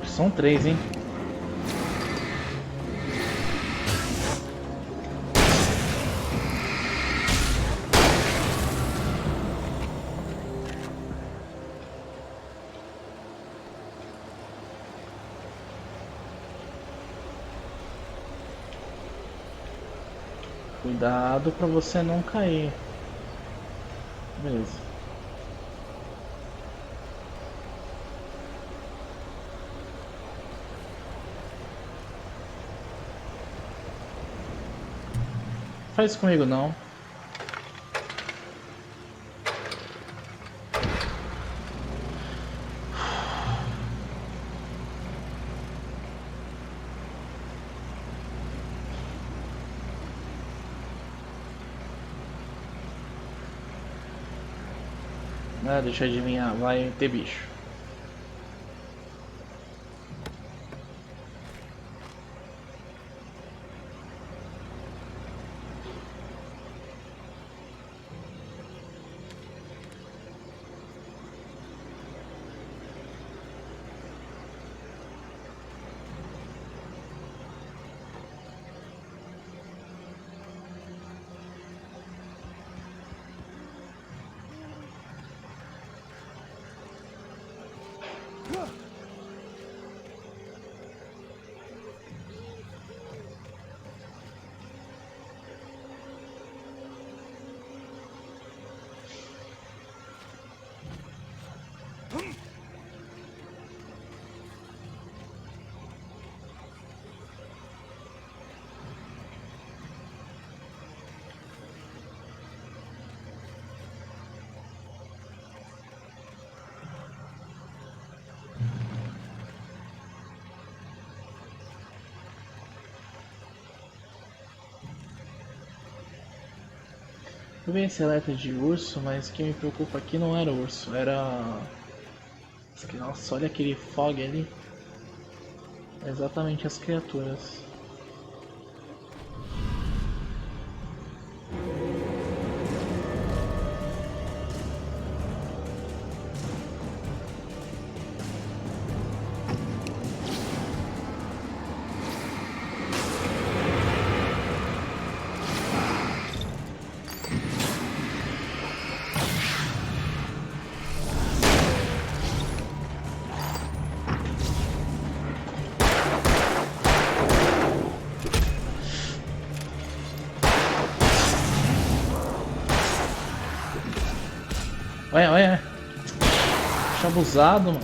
São 3, hein? Cuidado pra você não cair. Beleza. Faz isso comigo não. Ah, deixa eu adivinhar, vai ter bicho. Eu vi esse alerta de urso, mas o que me preocupa aqui não era o urso, era... Nossa, olha aquele fog ali. É exatamente as criaturas. Olha, olha. Bicho abusado, mano.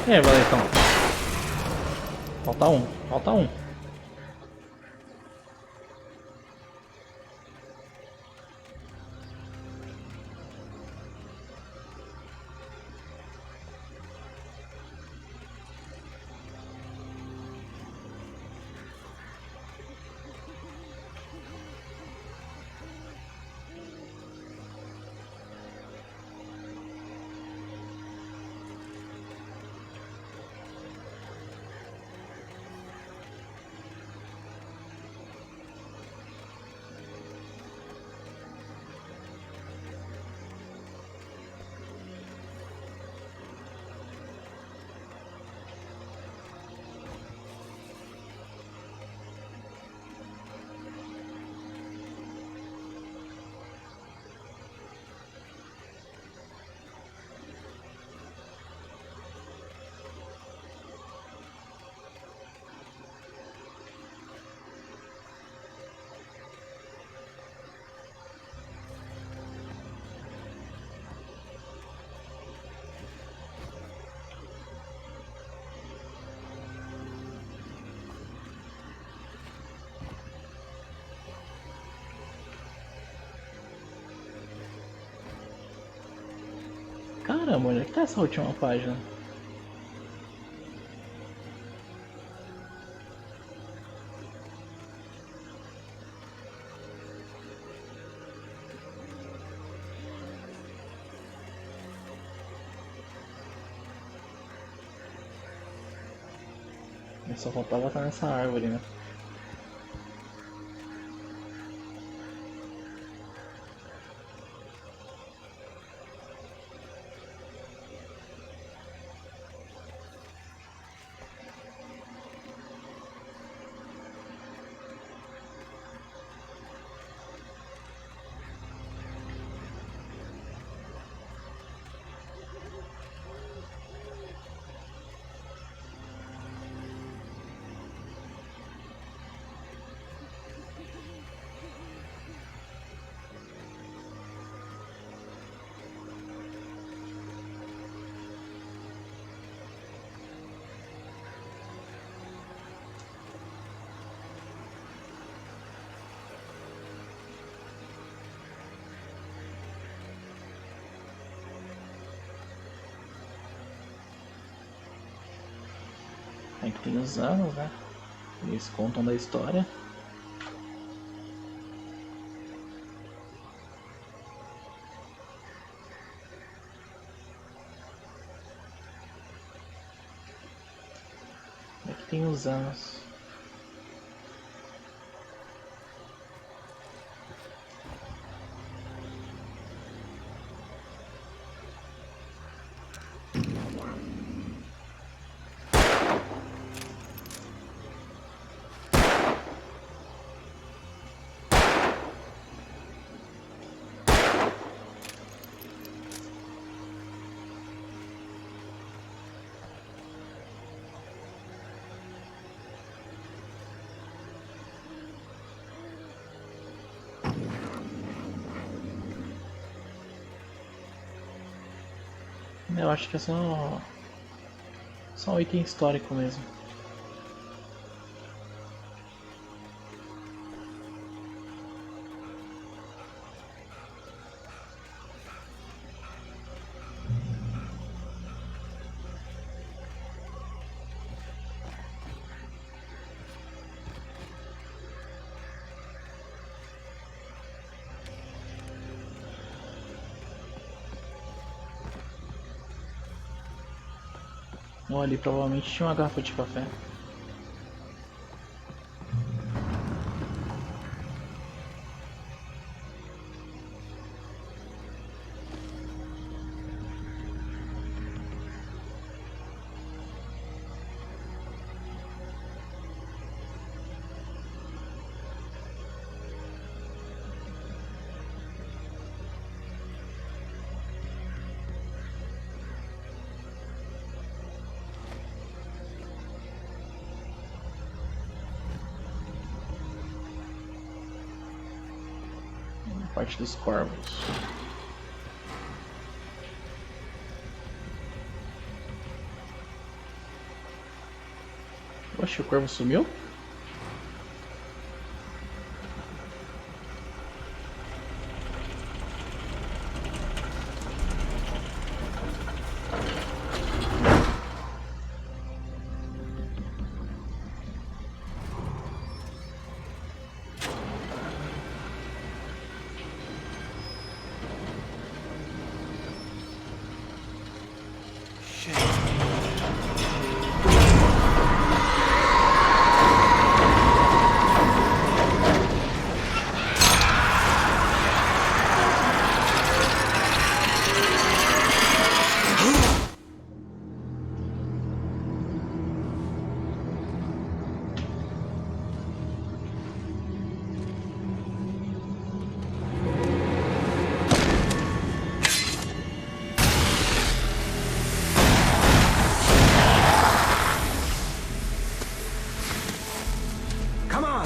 E aí, valetão? Falta um, falta um. Caramba, onde é que tá essa última página? Só faltava estar nessa árvore, né? Aí que tem os anos, né? Eles contam da história. Aqui tem os anos. Eu acho que é só um item histórico mesmo. Olha, ali provavelmente tinha uma garrafa de café. Parte dos corvos. Oxe, o corvo sumiu?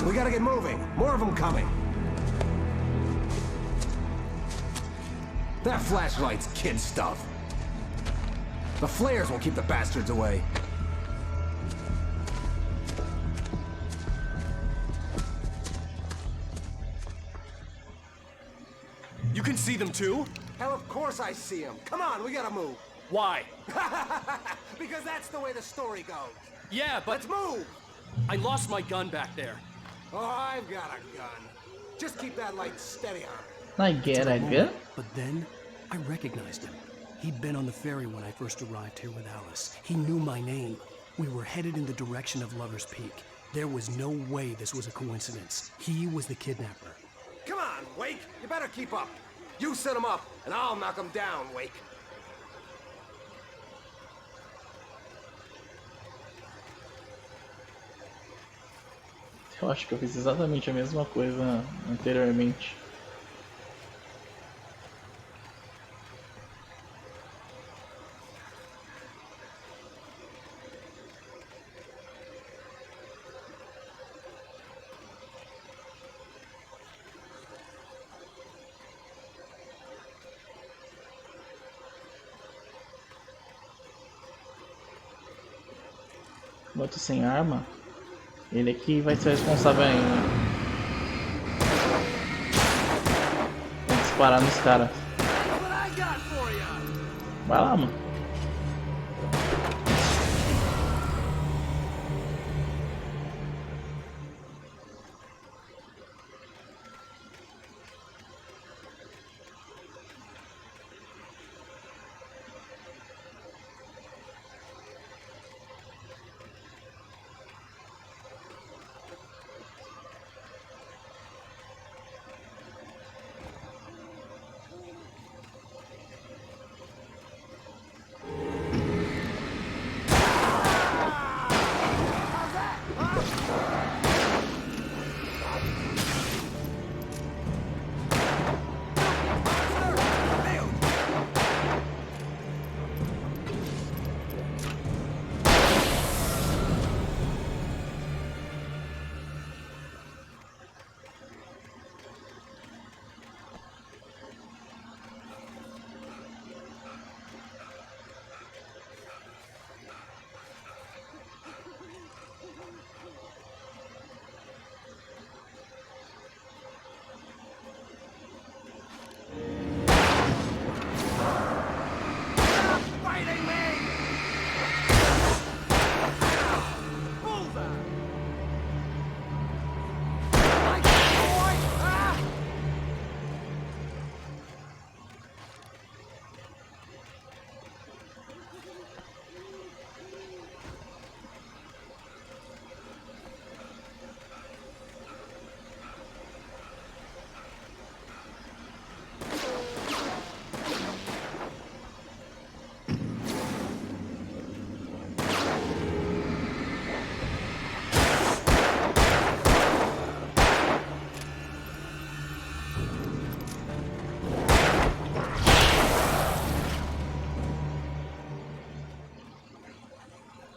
We gotta get moving. More of them coming. That flashlight's kid stuff. The flares will keep the bastards away. You can see them too? Hell, of course I see them. Come on, we gotta move. Why? Because that's the way the story goes. Yeah, but... Let's move! I lost my gun back there. Oh, I've got a gun. Just keep that light steady on it. I get, I get. But then, I recognized him. He'd been on the ferry when I first arrived here with Alice. He knew my name. We were headed in the direction of Lover's Peak. There was no way this was a coincidence. He was the kidnapper. Come on, Wake. You better keep up. You set him up, and I'll knock him down, Wake. Eu acho que eu fiz exatamente a mesma coisa anteriormente. Como eu tô sem arma, ele aqui vai ser responsável em disparar nos caras. Vai lá, mano.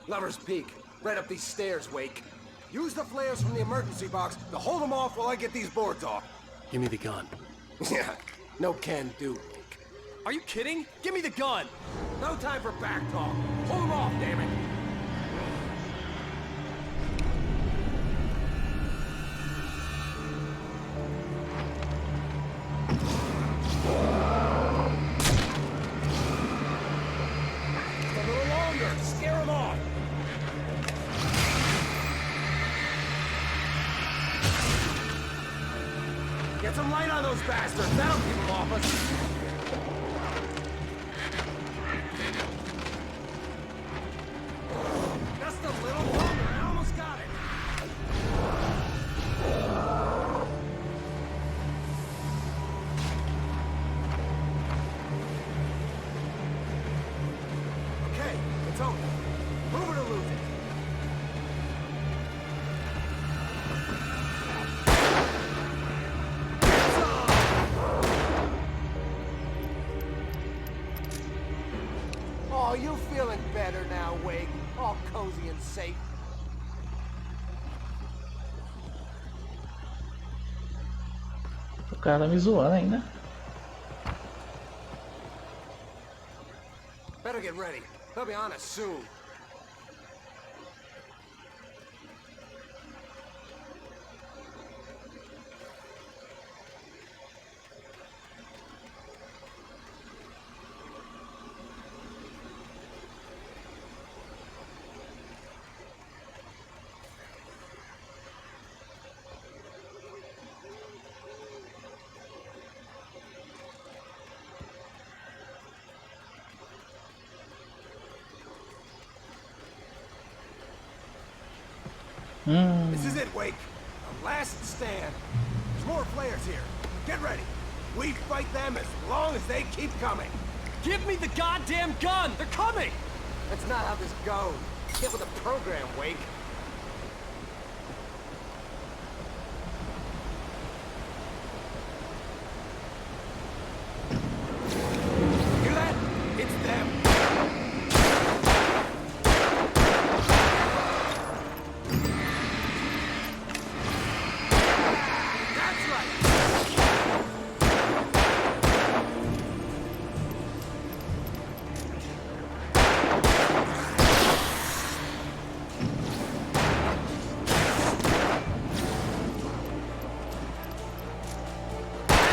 Lover's Peak. Right up these stairs, Wake. Use the flares from the emergency box to hold them off while I get these boards off. Give me the gun. Yeah, no can do, Wake. Are you kidding? Give me the gun! No time for back talk. Hold them off, damn it. A little longer. Scare them off. Get some light on those bastards. That'll keep them off us. Just a little longer. I almost got it. Okay, it's over. Move it or lose it. Oh, you feeling better now, Wake? All cozy and safe. O cara tá me zoando ainda. Better get ready. They'll be on us soon. This is it, Wake. The last stand. There's more flares here. Get ready. We fight them as long as they keep coming. Give me the goddamn gun! They're coming! That's not how this goes. Get with the program, Wake. Hear that? It's them. That's right.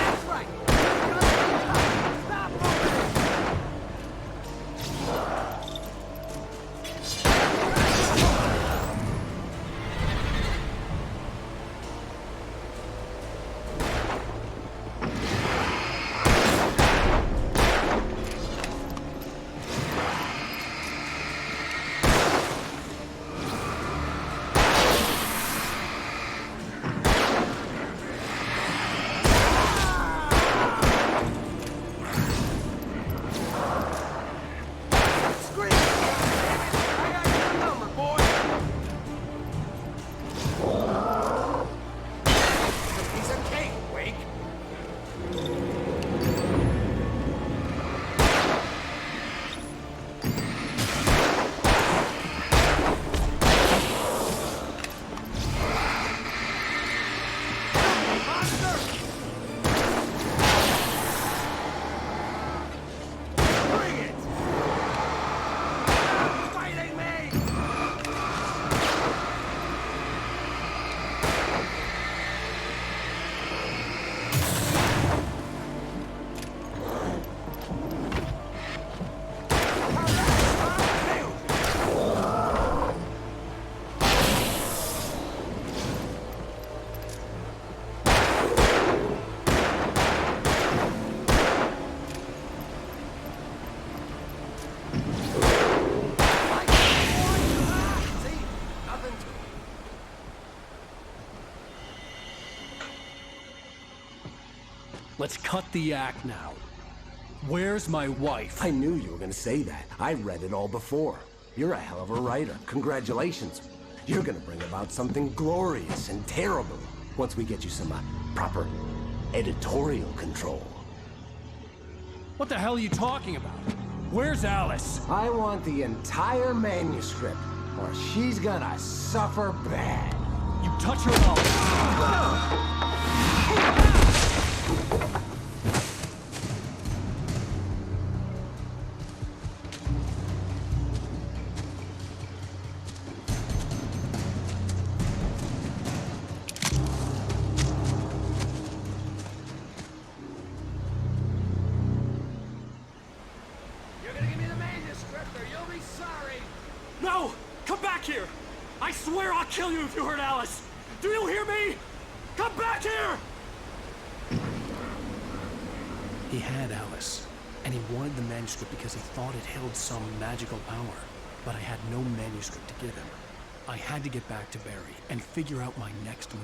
That's right. Stop moving. Scream! I got your number, boy. It's a piece of cake, Wake. Monster! Bring it! Fighting me! See? Nothing to it. Let's cut the act now. Where's my wife? I knew you were gonna say that. I read it all before. You're a hell of a writer. Congratulations. You're gonna bring about something glorious and terrible once we get you some proper editorial control. What the hell are you talking about? Where's Alice? I want the entire manuscript, or she's gonna suffer bad. You touch her mouth. You're gonna give me the manuscript or you'll be sorry. No! Come back here! I swear I'll kill you if you hurt Alice! Do you hear me? Come back here! He had Alice, and he wanted the manuscript because he thought it held some magical power. But I had no manuscript to give him. I had to get back to Barry and figure out my next move.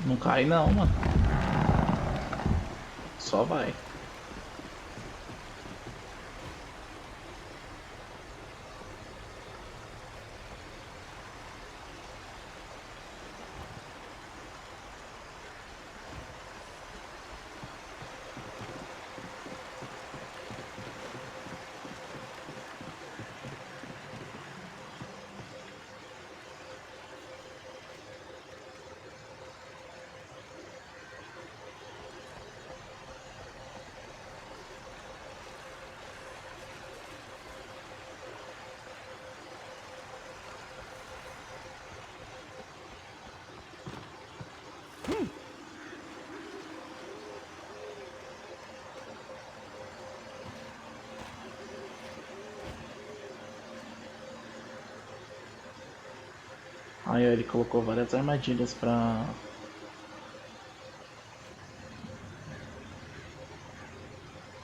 Não cai não, mano. Só vai. Aí ele colocou várias armadilhas pra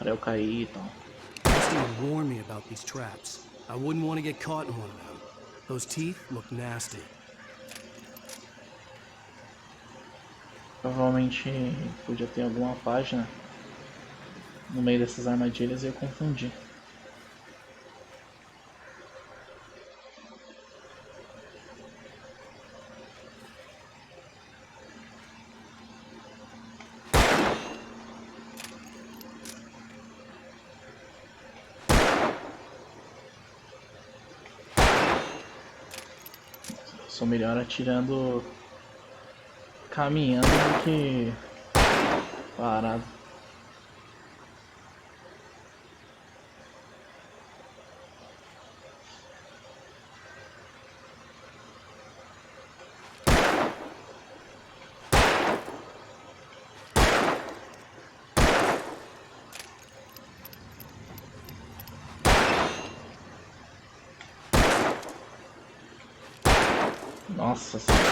eu cair e tal. Rusty had warned me about these traps. I wouldn't want to get caught in one of them. Those teeth look nasty. Provavelmente podia ter alguma página no meio dessas armadilhas e eu confundi. Sou melhor atirando caminhando do que parado. Nossa senhora.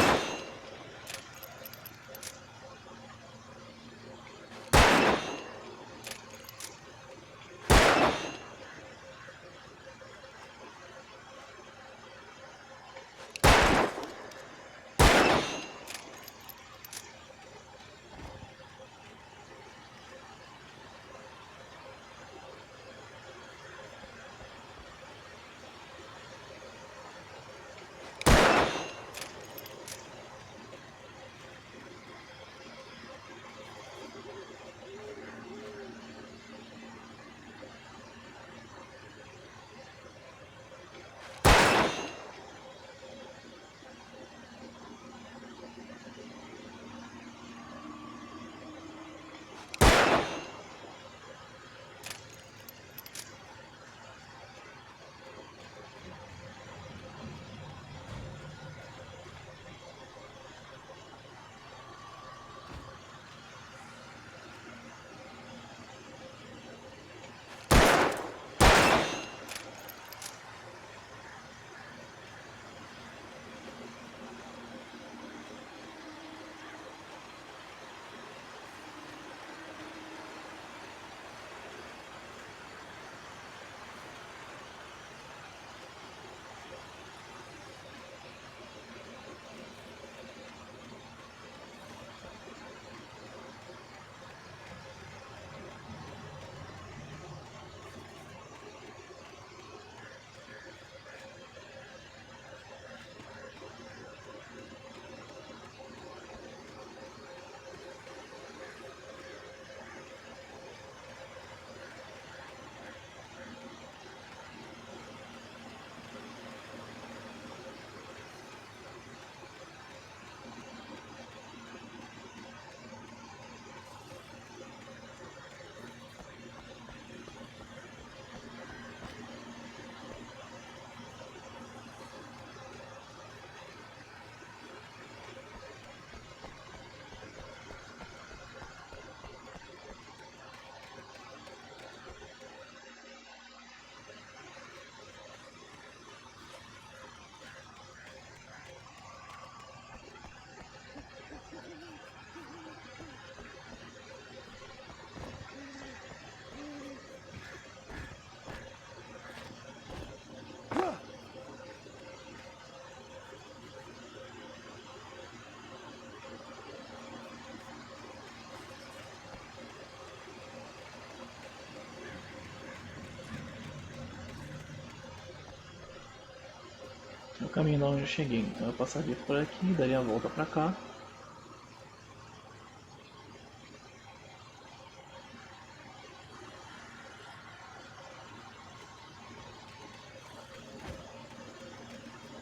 O caminho de onde eu cheguei, então eu passaria por aqui, daria a volta pra cá.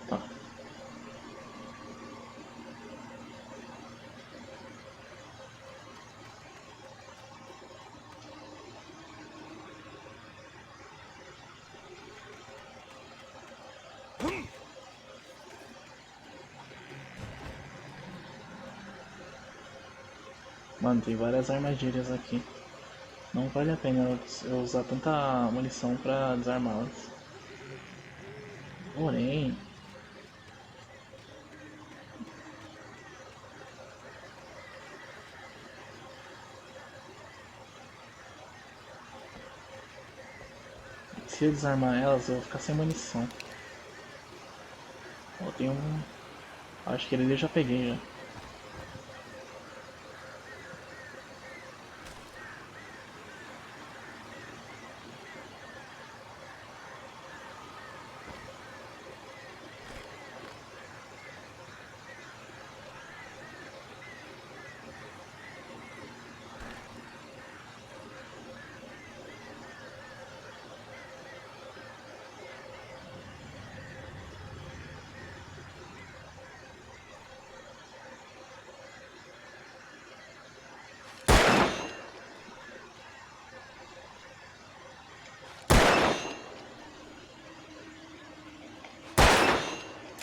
Tá. Mano, tem várias armadilhas aqui. Não vale a pena eu usar tanta munição pra desarmá-las. Porém... Se eu desarmar elas, eu vou ficar sem munição. Ó, tem um... Acho que ele eu já peguei já.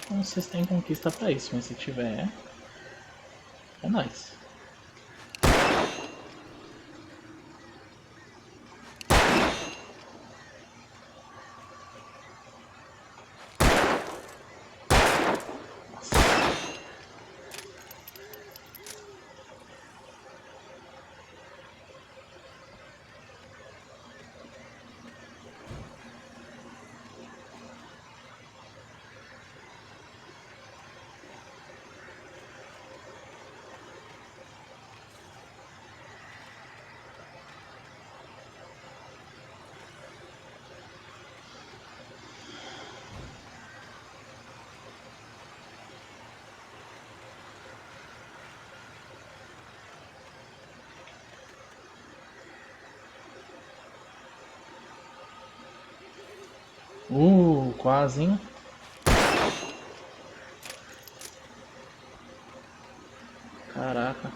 Não sei se tem conquista pra isso, mas se tiver, é nóis. Quase, hein? Caraca.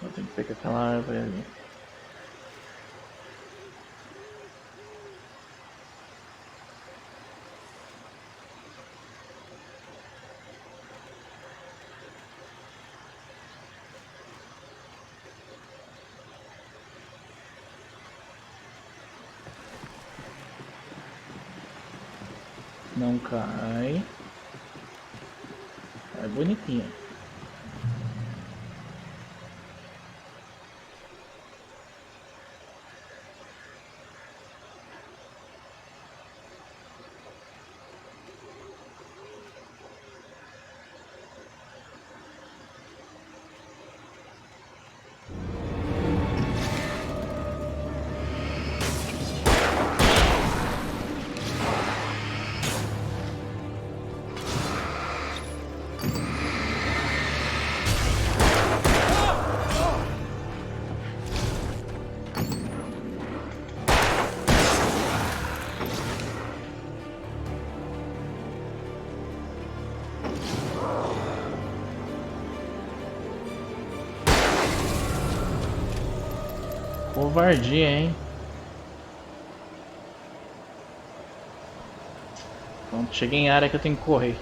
Eu tenho que pegar aquela árvore ali. Não cai. É bonitinho. Covardia, hein? Pronto, cheguei em área que eu tenho que correr.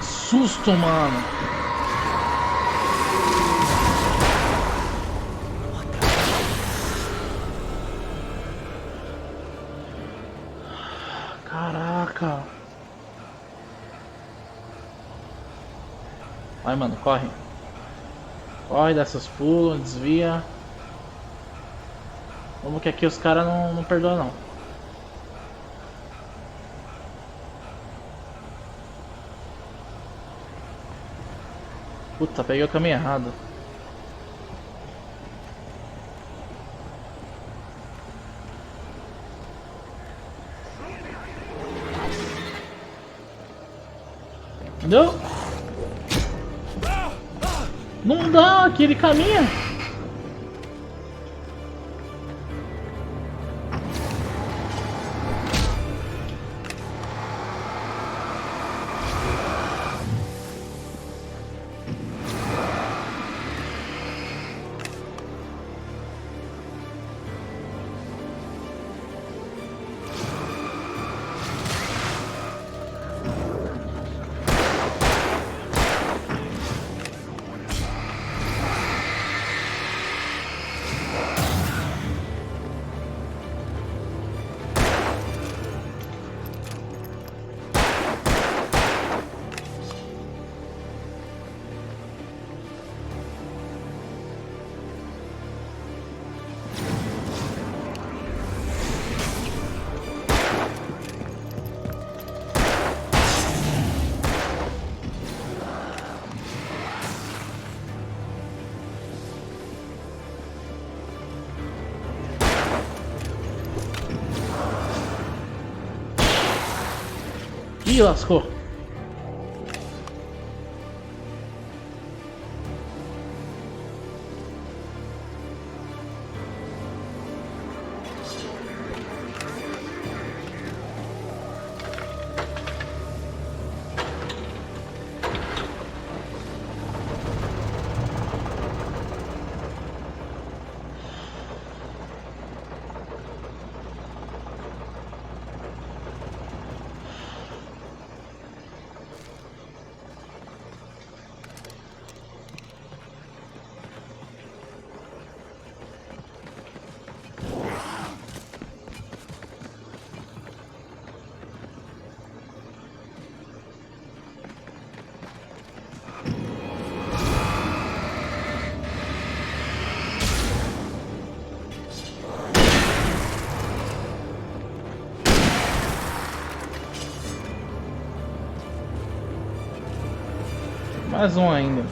Susto, mano! Caraca! Vai, mano, corre! Corre, dá seus pulos, desvia. Vamos que aqui os caras não perdoam, não. Puta, peguei o caminho errado. Não! Não dá, aqui ele caminha. Ih, lascou. Mais um ainda.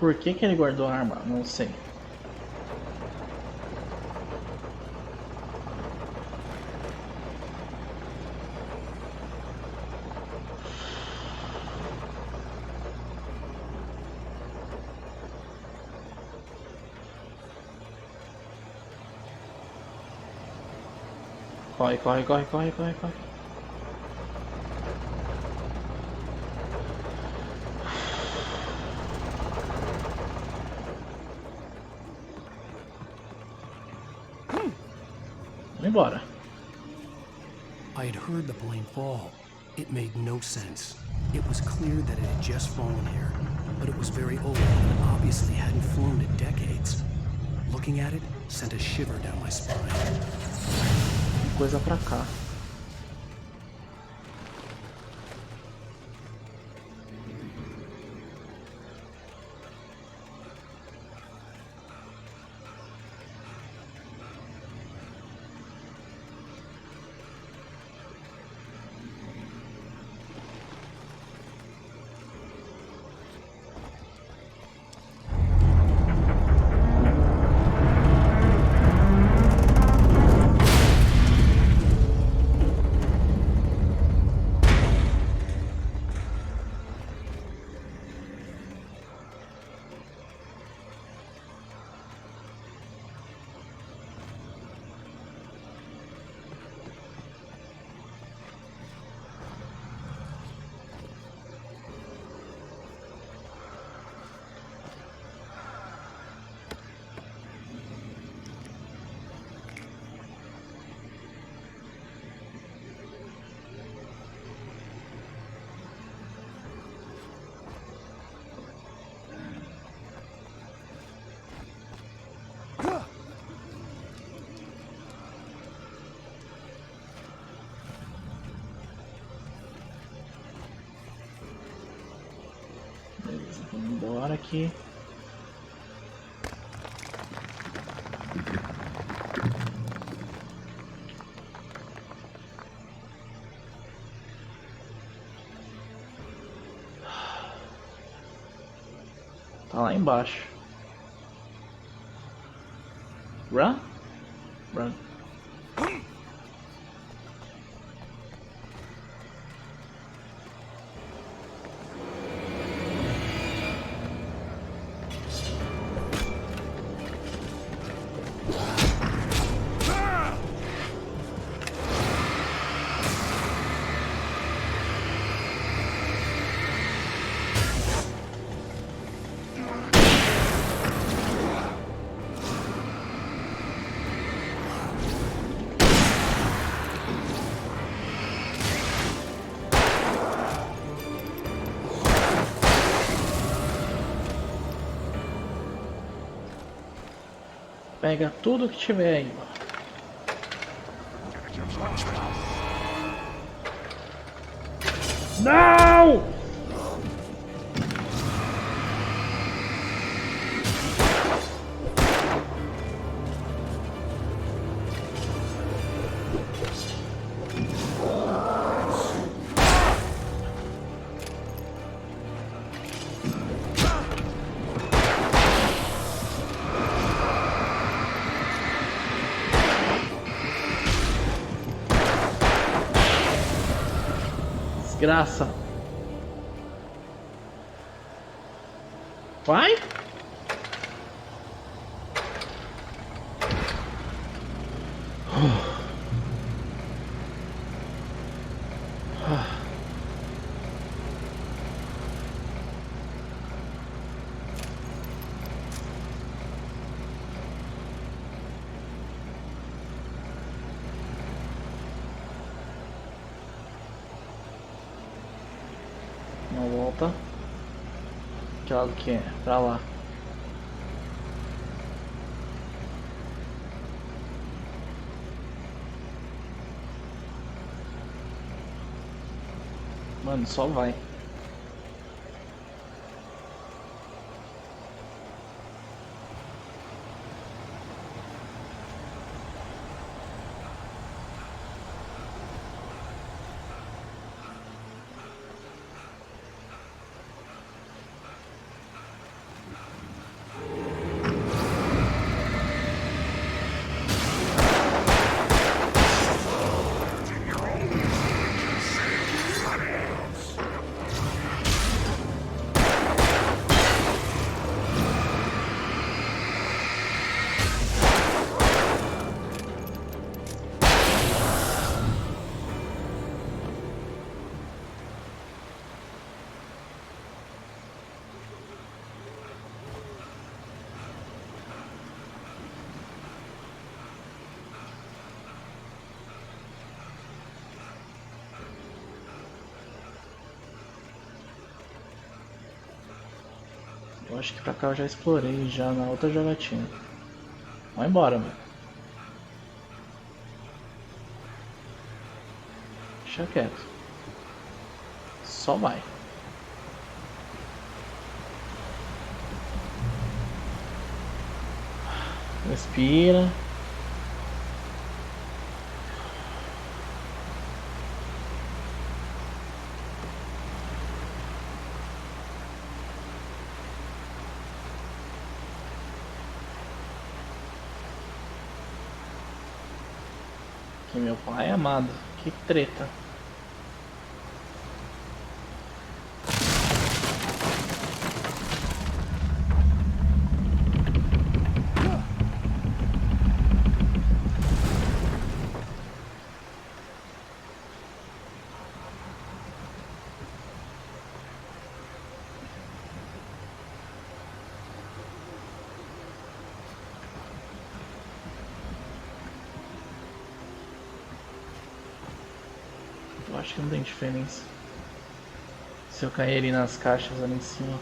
Por que ele guardou a arma? Não sei. Corre, corre, corre, corre, corre, corre. Vamos embora. I had heard the plane fall. It made no sense. It was clear that it had just fallen here, but it was very old and obviously hadn't flown in decades. Looking at it sent a shiver down my spine. Coisa pra cá. Beleza, vamos embora aqui. Tá lá embaixo. Run? Run. Pega tudo que tiver aí. Não! desgraça. Vai! Uma volta. Que lado que é? Pra lá. Mano, só vai. Eu acho que pra cá eu já explorei já na outra jogatina. Vai embora, mano. Deixa quieto. Só vai. Respira. Que meu pai amado. Que treta. Eu acho que não tem diferença se eu cair ali nas caixas ali em cima.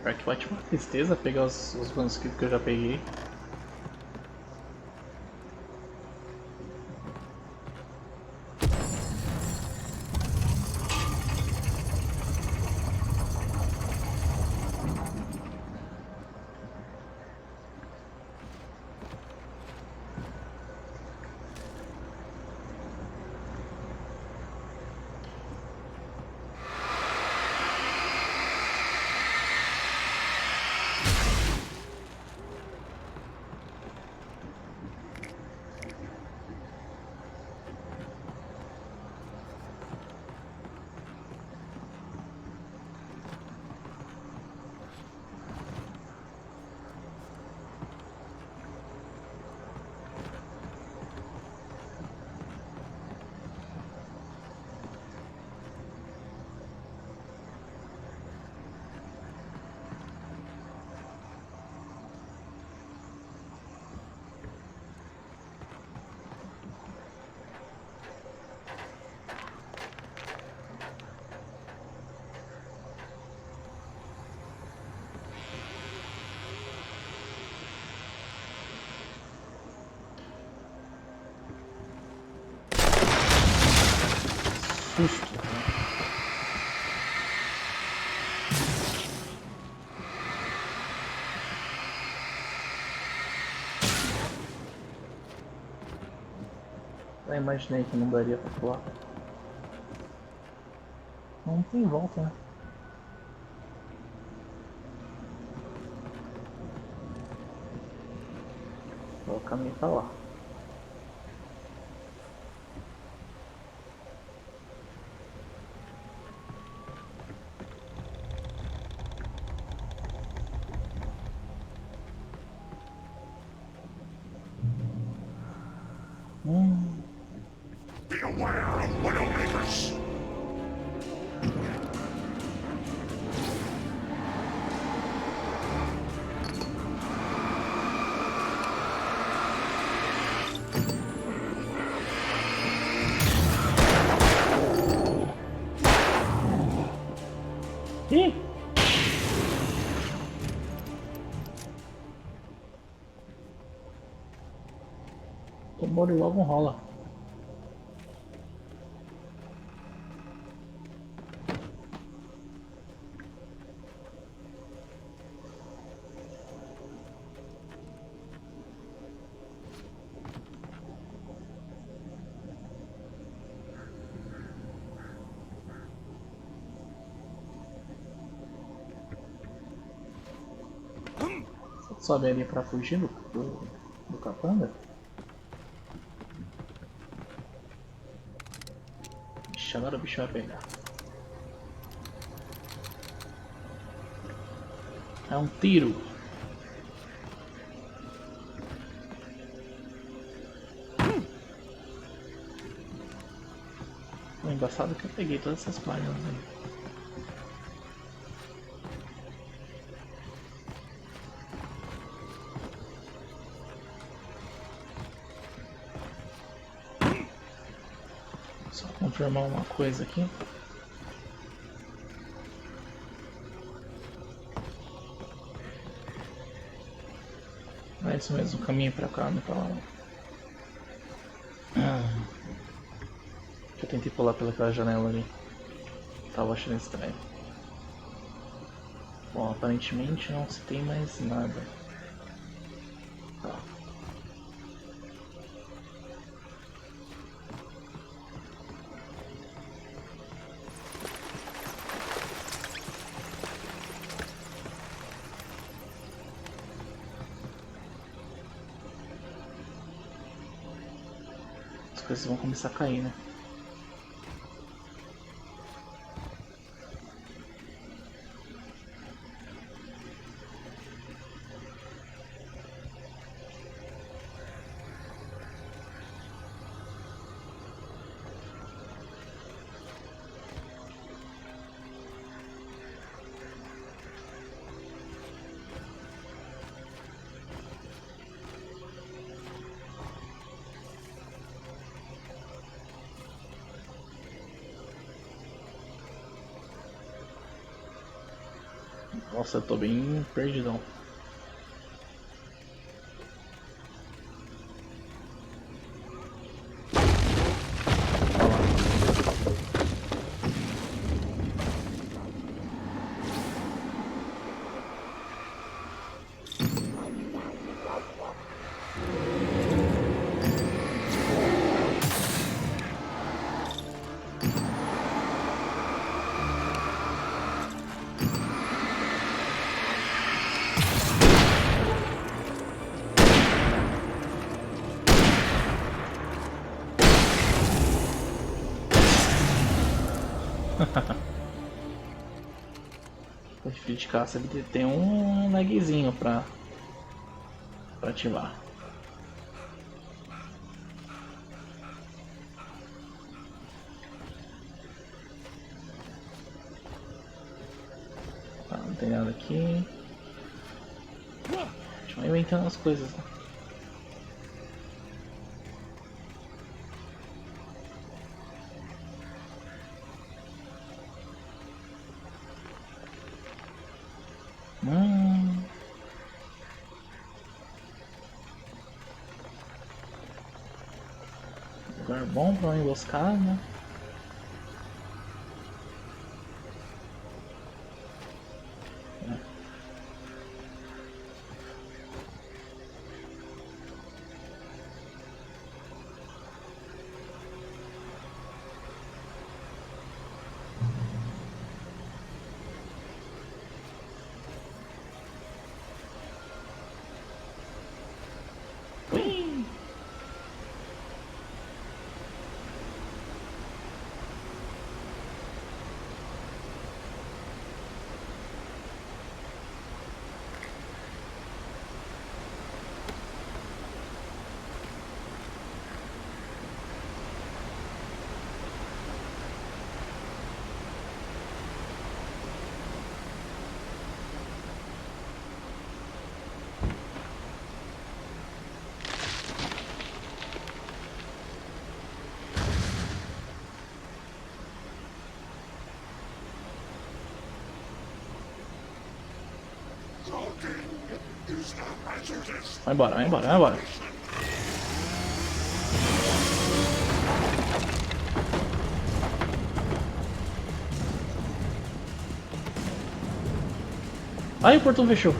Pior que bate uma tristeza pegar os manuscritos que eu já peguei. susto. Eu imaginei que não daria pra pular. Não tem volta, né? O caminho tá lá. Beware of Widowmakers! Ih! Tomou e logo rola. Sobe ali pra fugir do capanga. Ixi, agora o bicho vai pegar. É um tiro. O engraçado é que eu peguei todas essas páginas aí. Confirmar uma coisa aqui. É isso mesmo, o caminho pra cá, não pra lá. Eu tentei pular pelaquela janela ali. Tava achando estranho. Bom, aparentemente não se tem mais nada. Tá. As coisas vão começar a cair, né? Nossa, eu tô bem perdidão. O rifle de caça ele tem um lagzinho pra ativar. Tá, não tem nada aqui. A gente vai inventando as coisas, né? Lugar bom pra uma emboscada. Vai embora, vai embora, vai embora. Aí o portão fechou.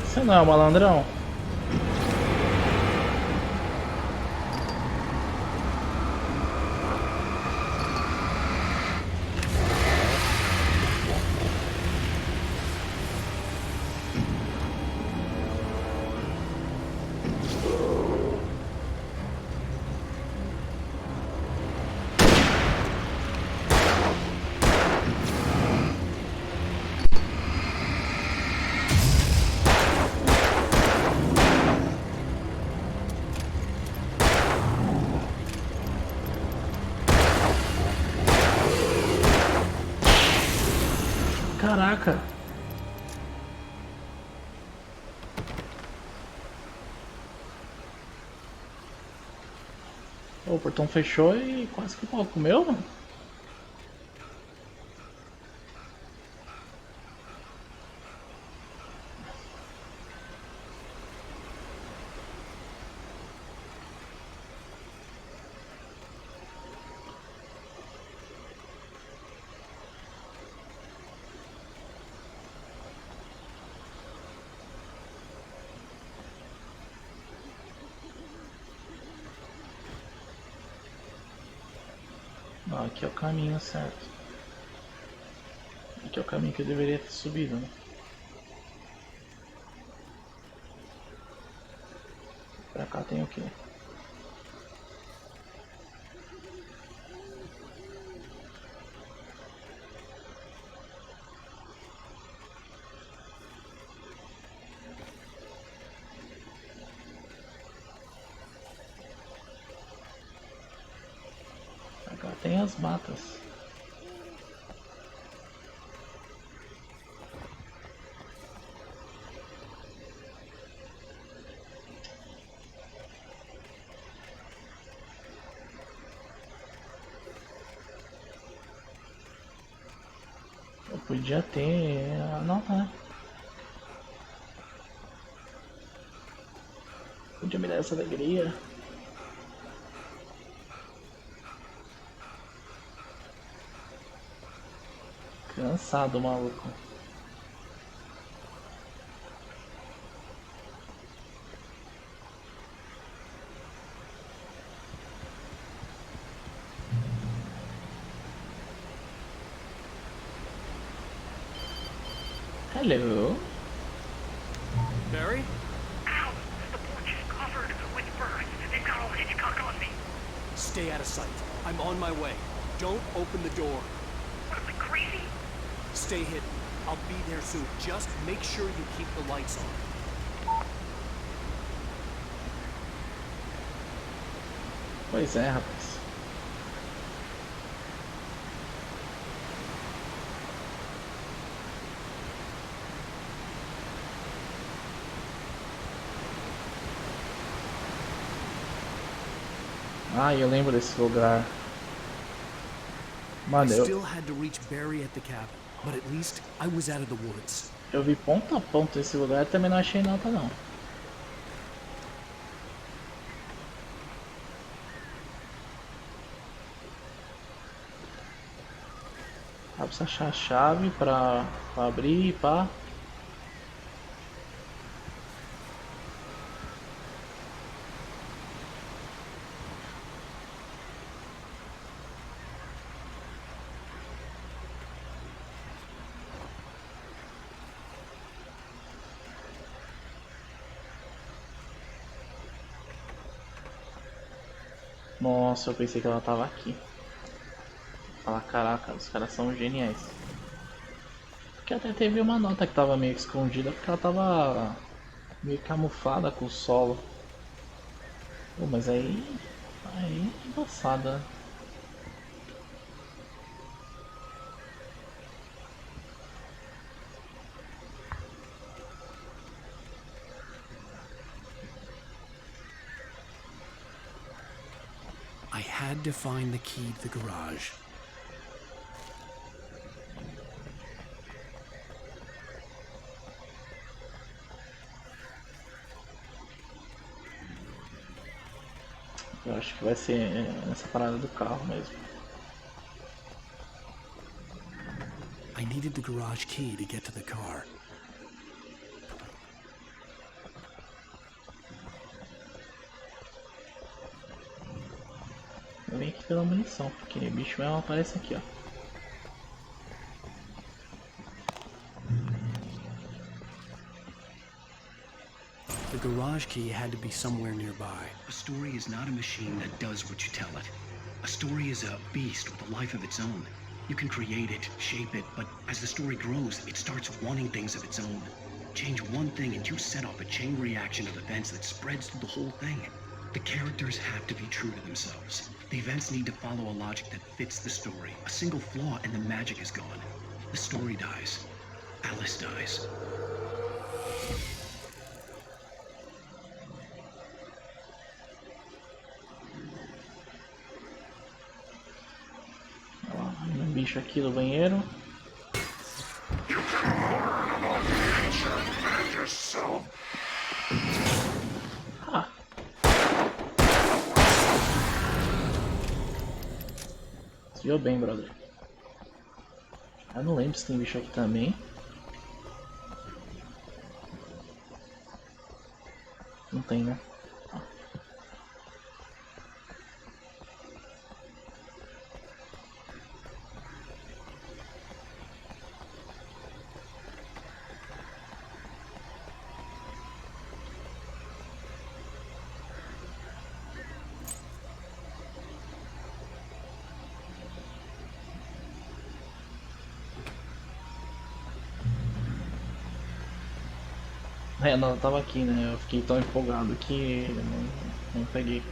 Você não é malandrão? Caraca! O portão fechou e quase que o pau comeu, mano. Aqui é o caminho certo. Aqui é o caminho que eu deveria ter subido, né? Pra cá tem o quê? Pra cá tem as matas. Podia ter a nota, né? Podia me dar essa alegria. Cansado, maluco. Hello. Barry? Ow! The porch is covered with birds. They've got all Hitchcock on me. Stay out of sight. I'm on my way. Don't open the door. What am I, crazy? Stay hidden. I'll be there soon. Just make sure you keep the lights on. Pois é, rapaz. Ah, eu lembro desse lugar. Mano, I still had to reach Barry at the cabin, but at least I was out of the woods. Eu vi ponto a ponto esse lugar e também não achei nota não. Dá pra achar a chave pra abrir e pá. Nossa, eu pensei que ela tava aqui. Fala, caraca, os caras são geniais. Porque até teve uma nota que tava meio que escondida, porque ela tava meio camuflada com o solo. Pô, mas aí é embaçada. had to find the key to the garage. Eu acho que vai ser nessa parada do carro mesmo. I needed the garage key to get to the car. Eu vim aqui pela munição, porque bicho mesmo aparece aqui, ó. The garage key had to be somewhere nearby. A story is not a machine that does what you tell it. A story is a beast with a life of its own. You can create it, shape it, but as the story grows, it starts wanting things of its own. Change one thing and you set off a chain reaction of events that spreads through the whole thing. The characters have to be true to themselves. The events need to follow a logic that fits the story. A single flaw and the magic is gone. The story dies. Alice dies. Um bicho aqui no banheiro. Ah. Se viu bem, brother. Eu não lembro se tem bicho aqui também. Não tem, né? É, não, tava aqui, né? Eu fiquei tão empolgado que não peguei.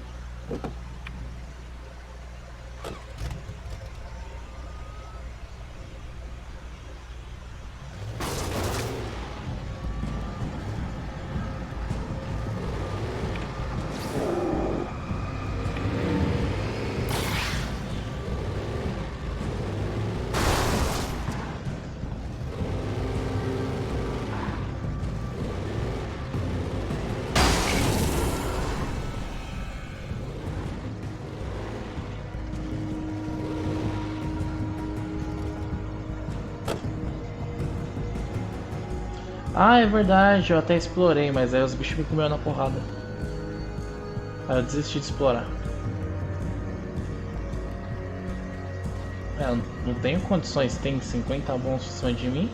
Ah, é verdade, eu até explorei, mas aí os bichos me comeram na porrada. Aí eu desisti de explorar. É, não tenho condições, tem 50 bons em cima de mim.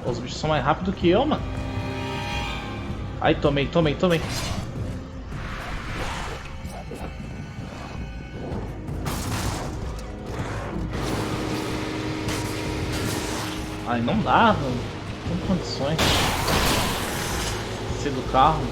Os bichos são mais rápidos que eu, mano. Ai, tomei. Ai, não dá, não tem condições. Ser do carro.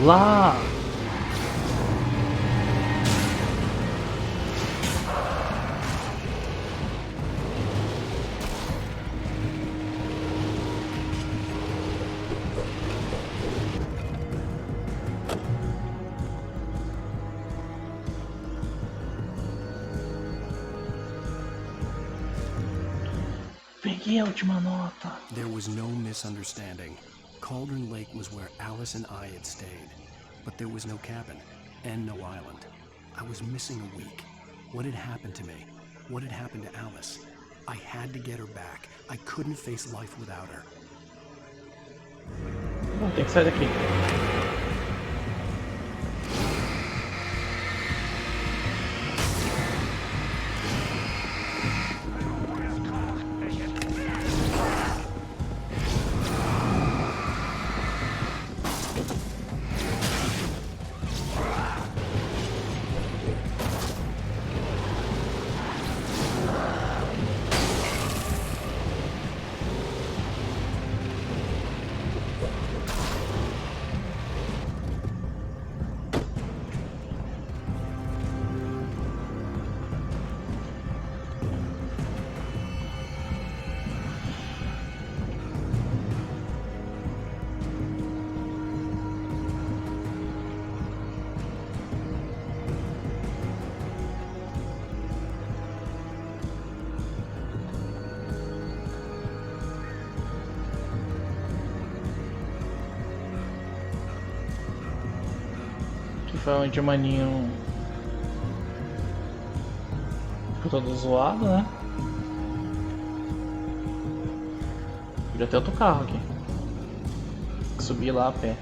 Lá! Peguei a última nota. There was no misunderstanding. Cauldron Lake was where Alice and I had stayed. But there was no cabin, and no island. I was missing a week. What had happened to me? What had happened to Alice? I had to get her back. I couldn't face life without her. Bom, tem que sair daqui. Foi onde o maninho ficou todo zoado, né? Podia ter outro carro aqui. Tem que subir lá a pé.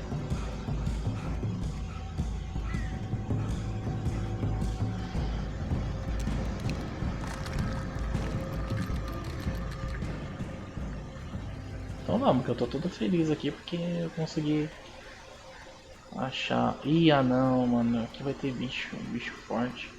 Então vamos, que eu tô todo feliz aqui porque eu consegui achar. Ih, ah não, mano, aqui vai ter bicho forte.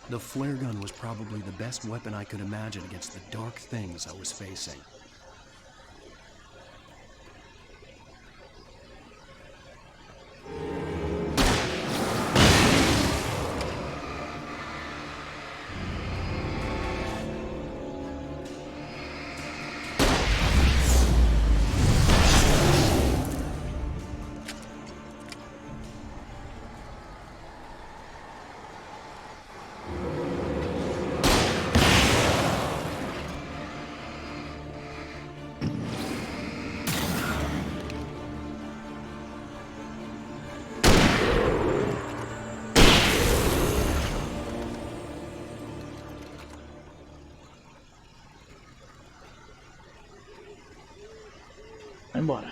The flare gun was probably the best weapon I could imagine against the dark things I was facing. Vai embora.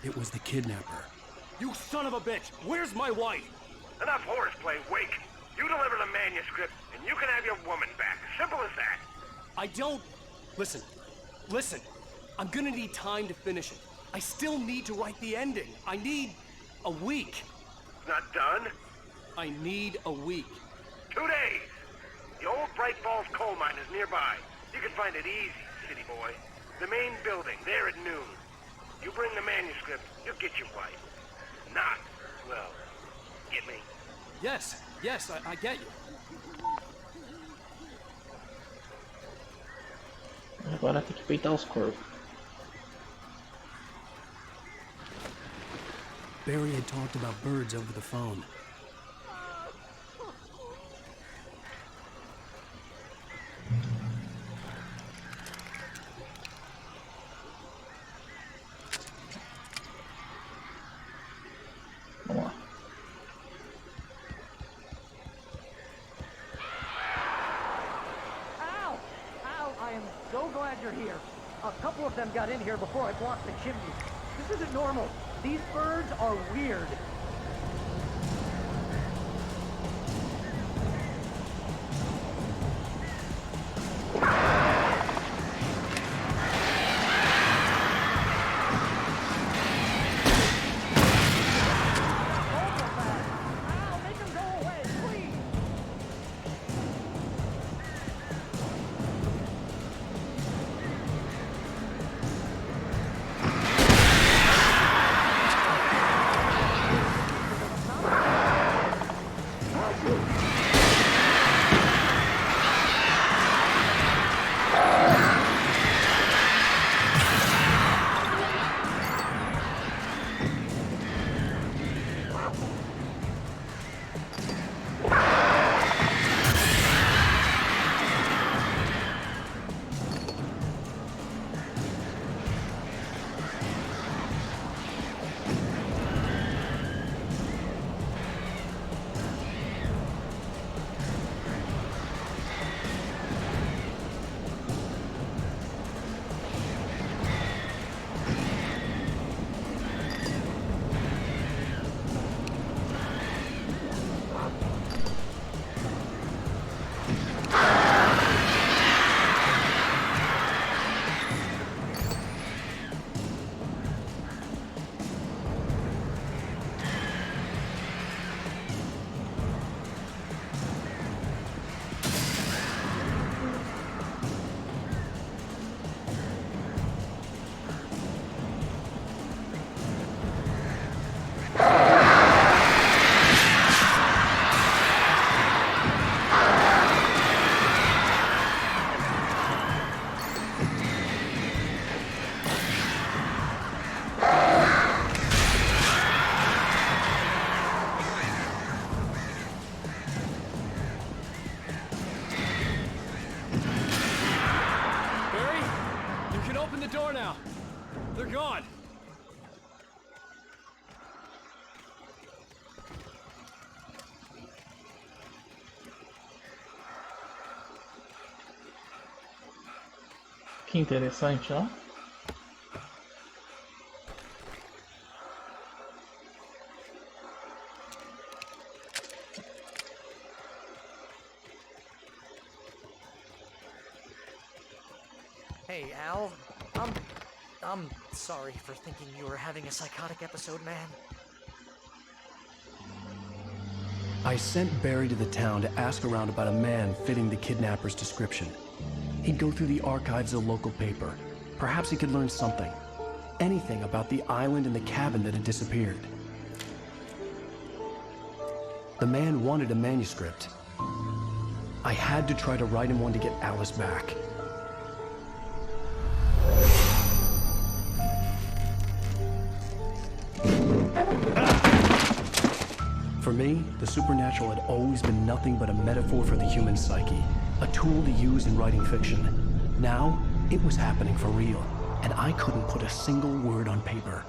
It was the kidnapper. You son of a bitch! Where's my wife? Enough horseplay, Wake. You deliver the manuscript, and you can have your woman back. Simple as that. I don't... Listen. I'm gonna need time to finish it. I still need to write the ending. I need a week. Not done? I need a week. 2 days. The old Bright Falls coal mine is nearby. You can find it easy, city boy. The main building, there at noon. You bring the manuscript, you'll get your wife. Not, well, get me? Yes, I get you. Agora tem que peitar os corvos. Barry had talked about birds over the phone. Vamos lá. Ow! I am so glad you're here. A couple of them got in here before I blocked the chimney. This isn't normal. These birds are weird. Que interessante, ó. Hey, Al. I'm sorry for thinking you were having a psychotic episode, man. I sent Barry to the town to ask around about a man fitting the kidnapper's description. He'd go through the archives of the local paper. Perhaps he could learn something. Anything about the island and the cabin that had disappeared. The man wanted a manuscript. I had to try to write him one to get Alice back. For me, the supernatural had always been nothing but a metaphor for the human psyche, a tool to use in writing fiction. Now, it was happening for real, and I couldn't put a single word on paper.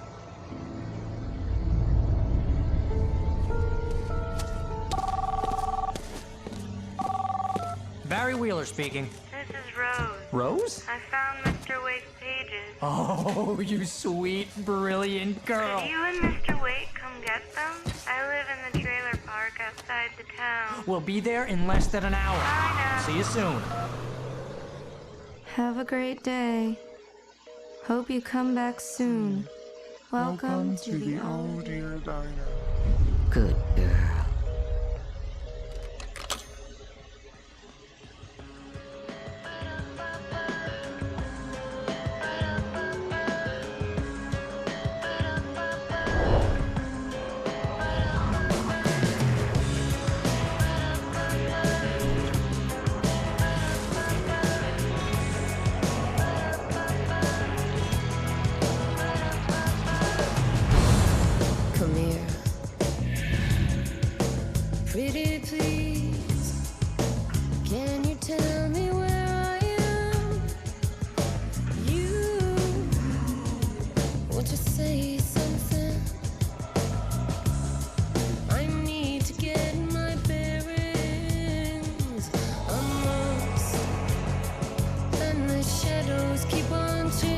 Barry Wheeler speaking. This is Rose. Rose? I found Mr. Wake's pages. Oh, you sweet, brilliant girl. Could you and Mr. Wake come get them? I live in the trailer park outside the town. We'll be there in less than an hour. Bye now. See you soon. Have a great day. Hope you come back soon. Welcome to the old dear diner. Good girl. Come here. Pretty please, can you tell me where I am? You, won't you say something? I need to get my bearings. I'm lost, and the shadows keep on chasing.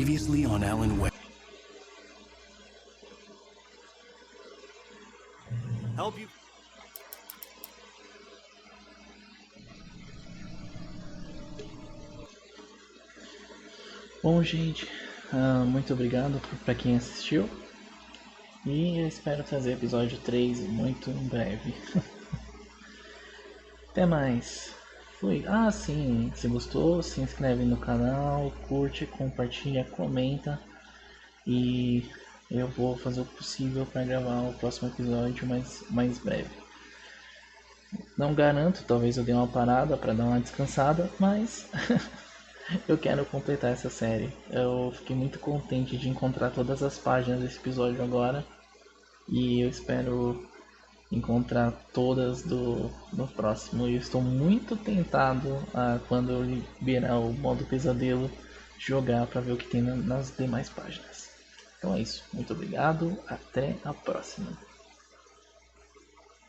Previously on Alan Wake. Help you. Bom, gente, muito obrigado para quem assistiu. E eu espero trazer episódio 3 muito em breve. Até mais. Fui. Ah, sim, se gostou, se inscreve no canal, curte, compartilha, comenta. E eu vou fazer o possível para gravar o próximo episódio mais breve. Não garanto, talvez eu dê uma parada para dar uma descansada, mas eu quero completar essa série. Eu fiquei muito contente de encontrar todas as páginas desse episódio agora. E eu espero encontrar todas no próximo. E eu estou muito tentado a, quando eu liberar o modo pesadelo, jogar para ver o que tem nas demais páginas. Então é isso. Muito obrigado. Até a próxima.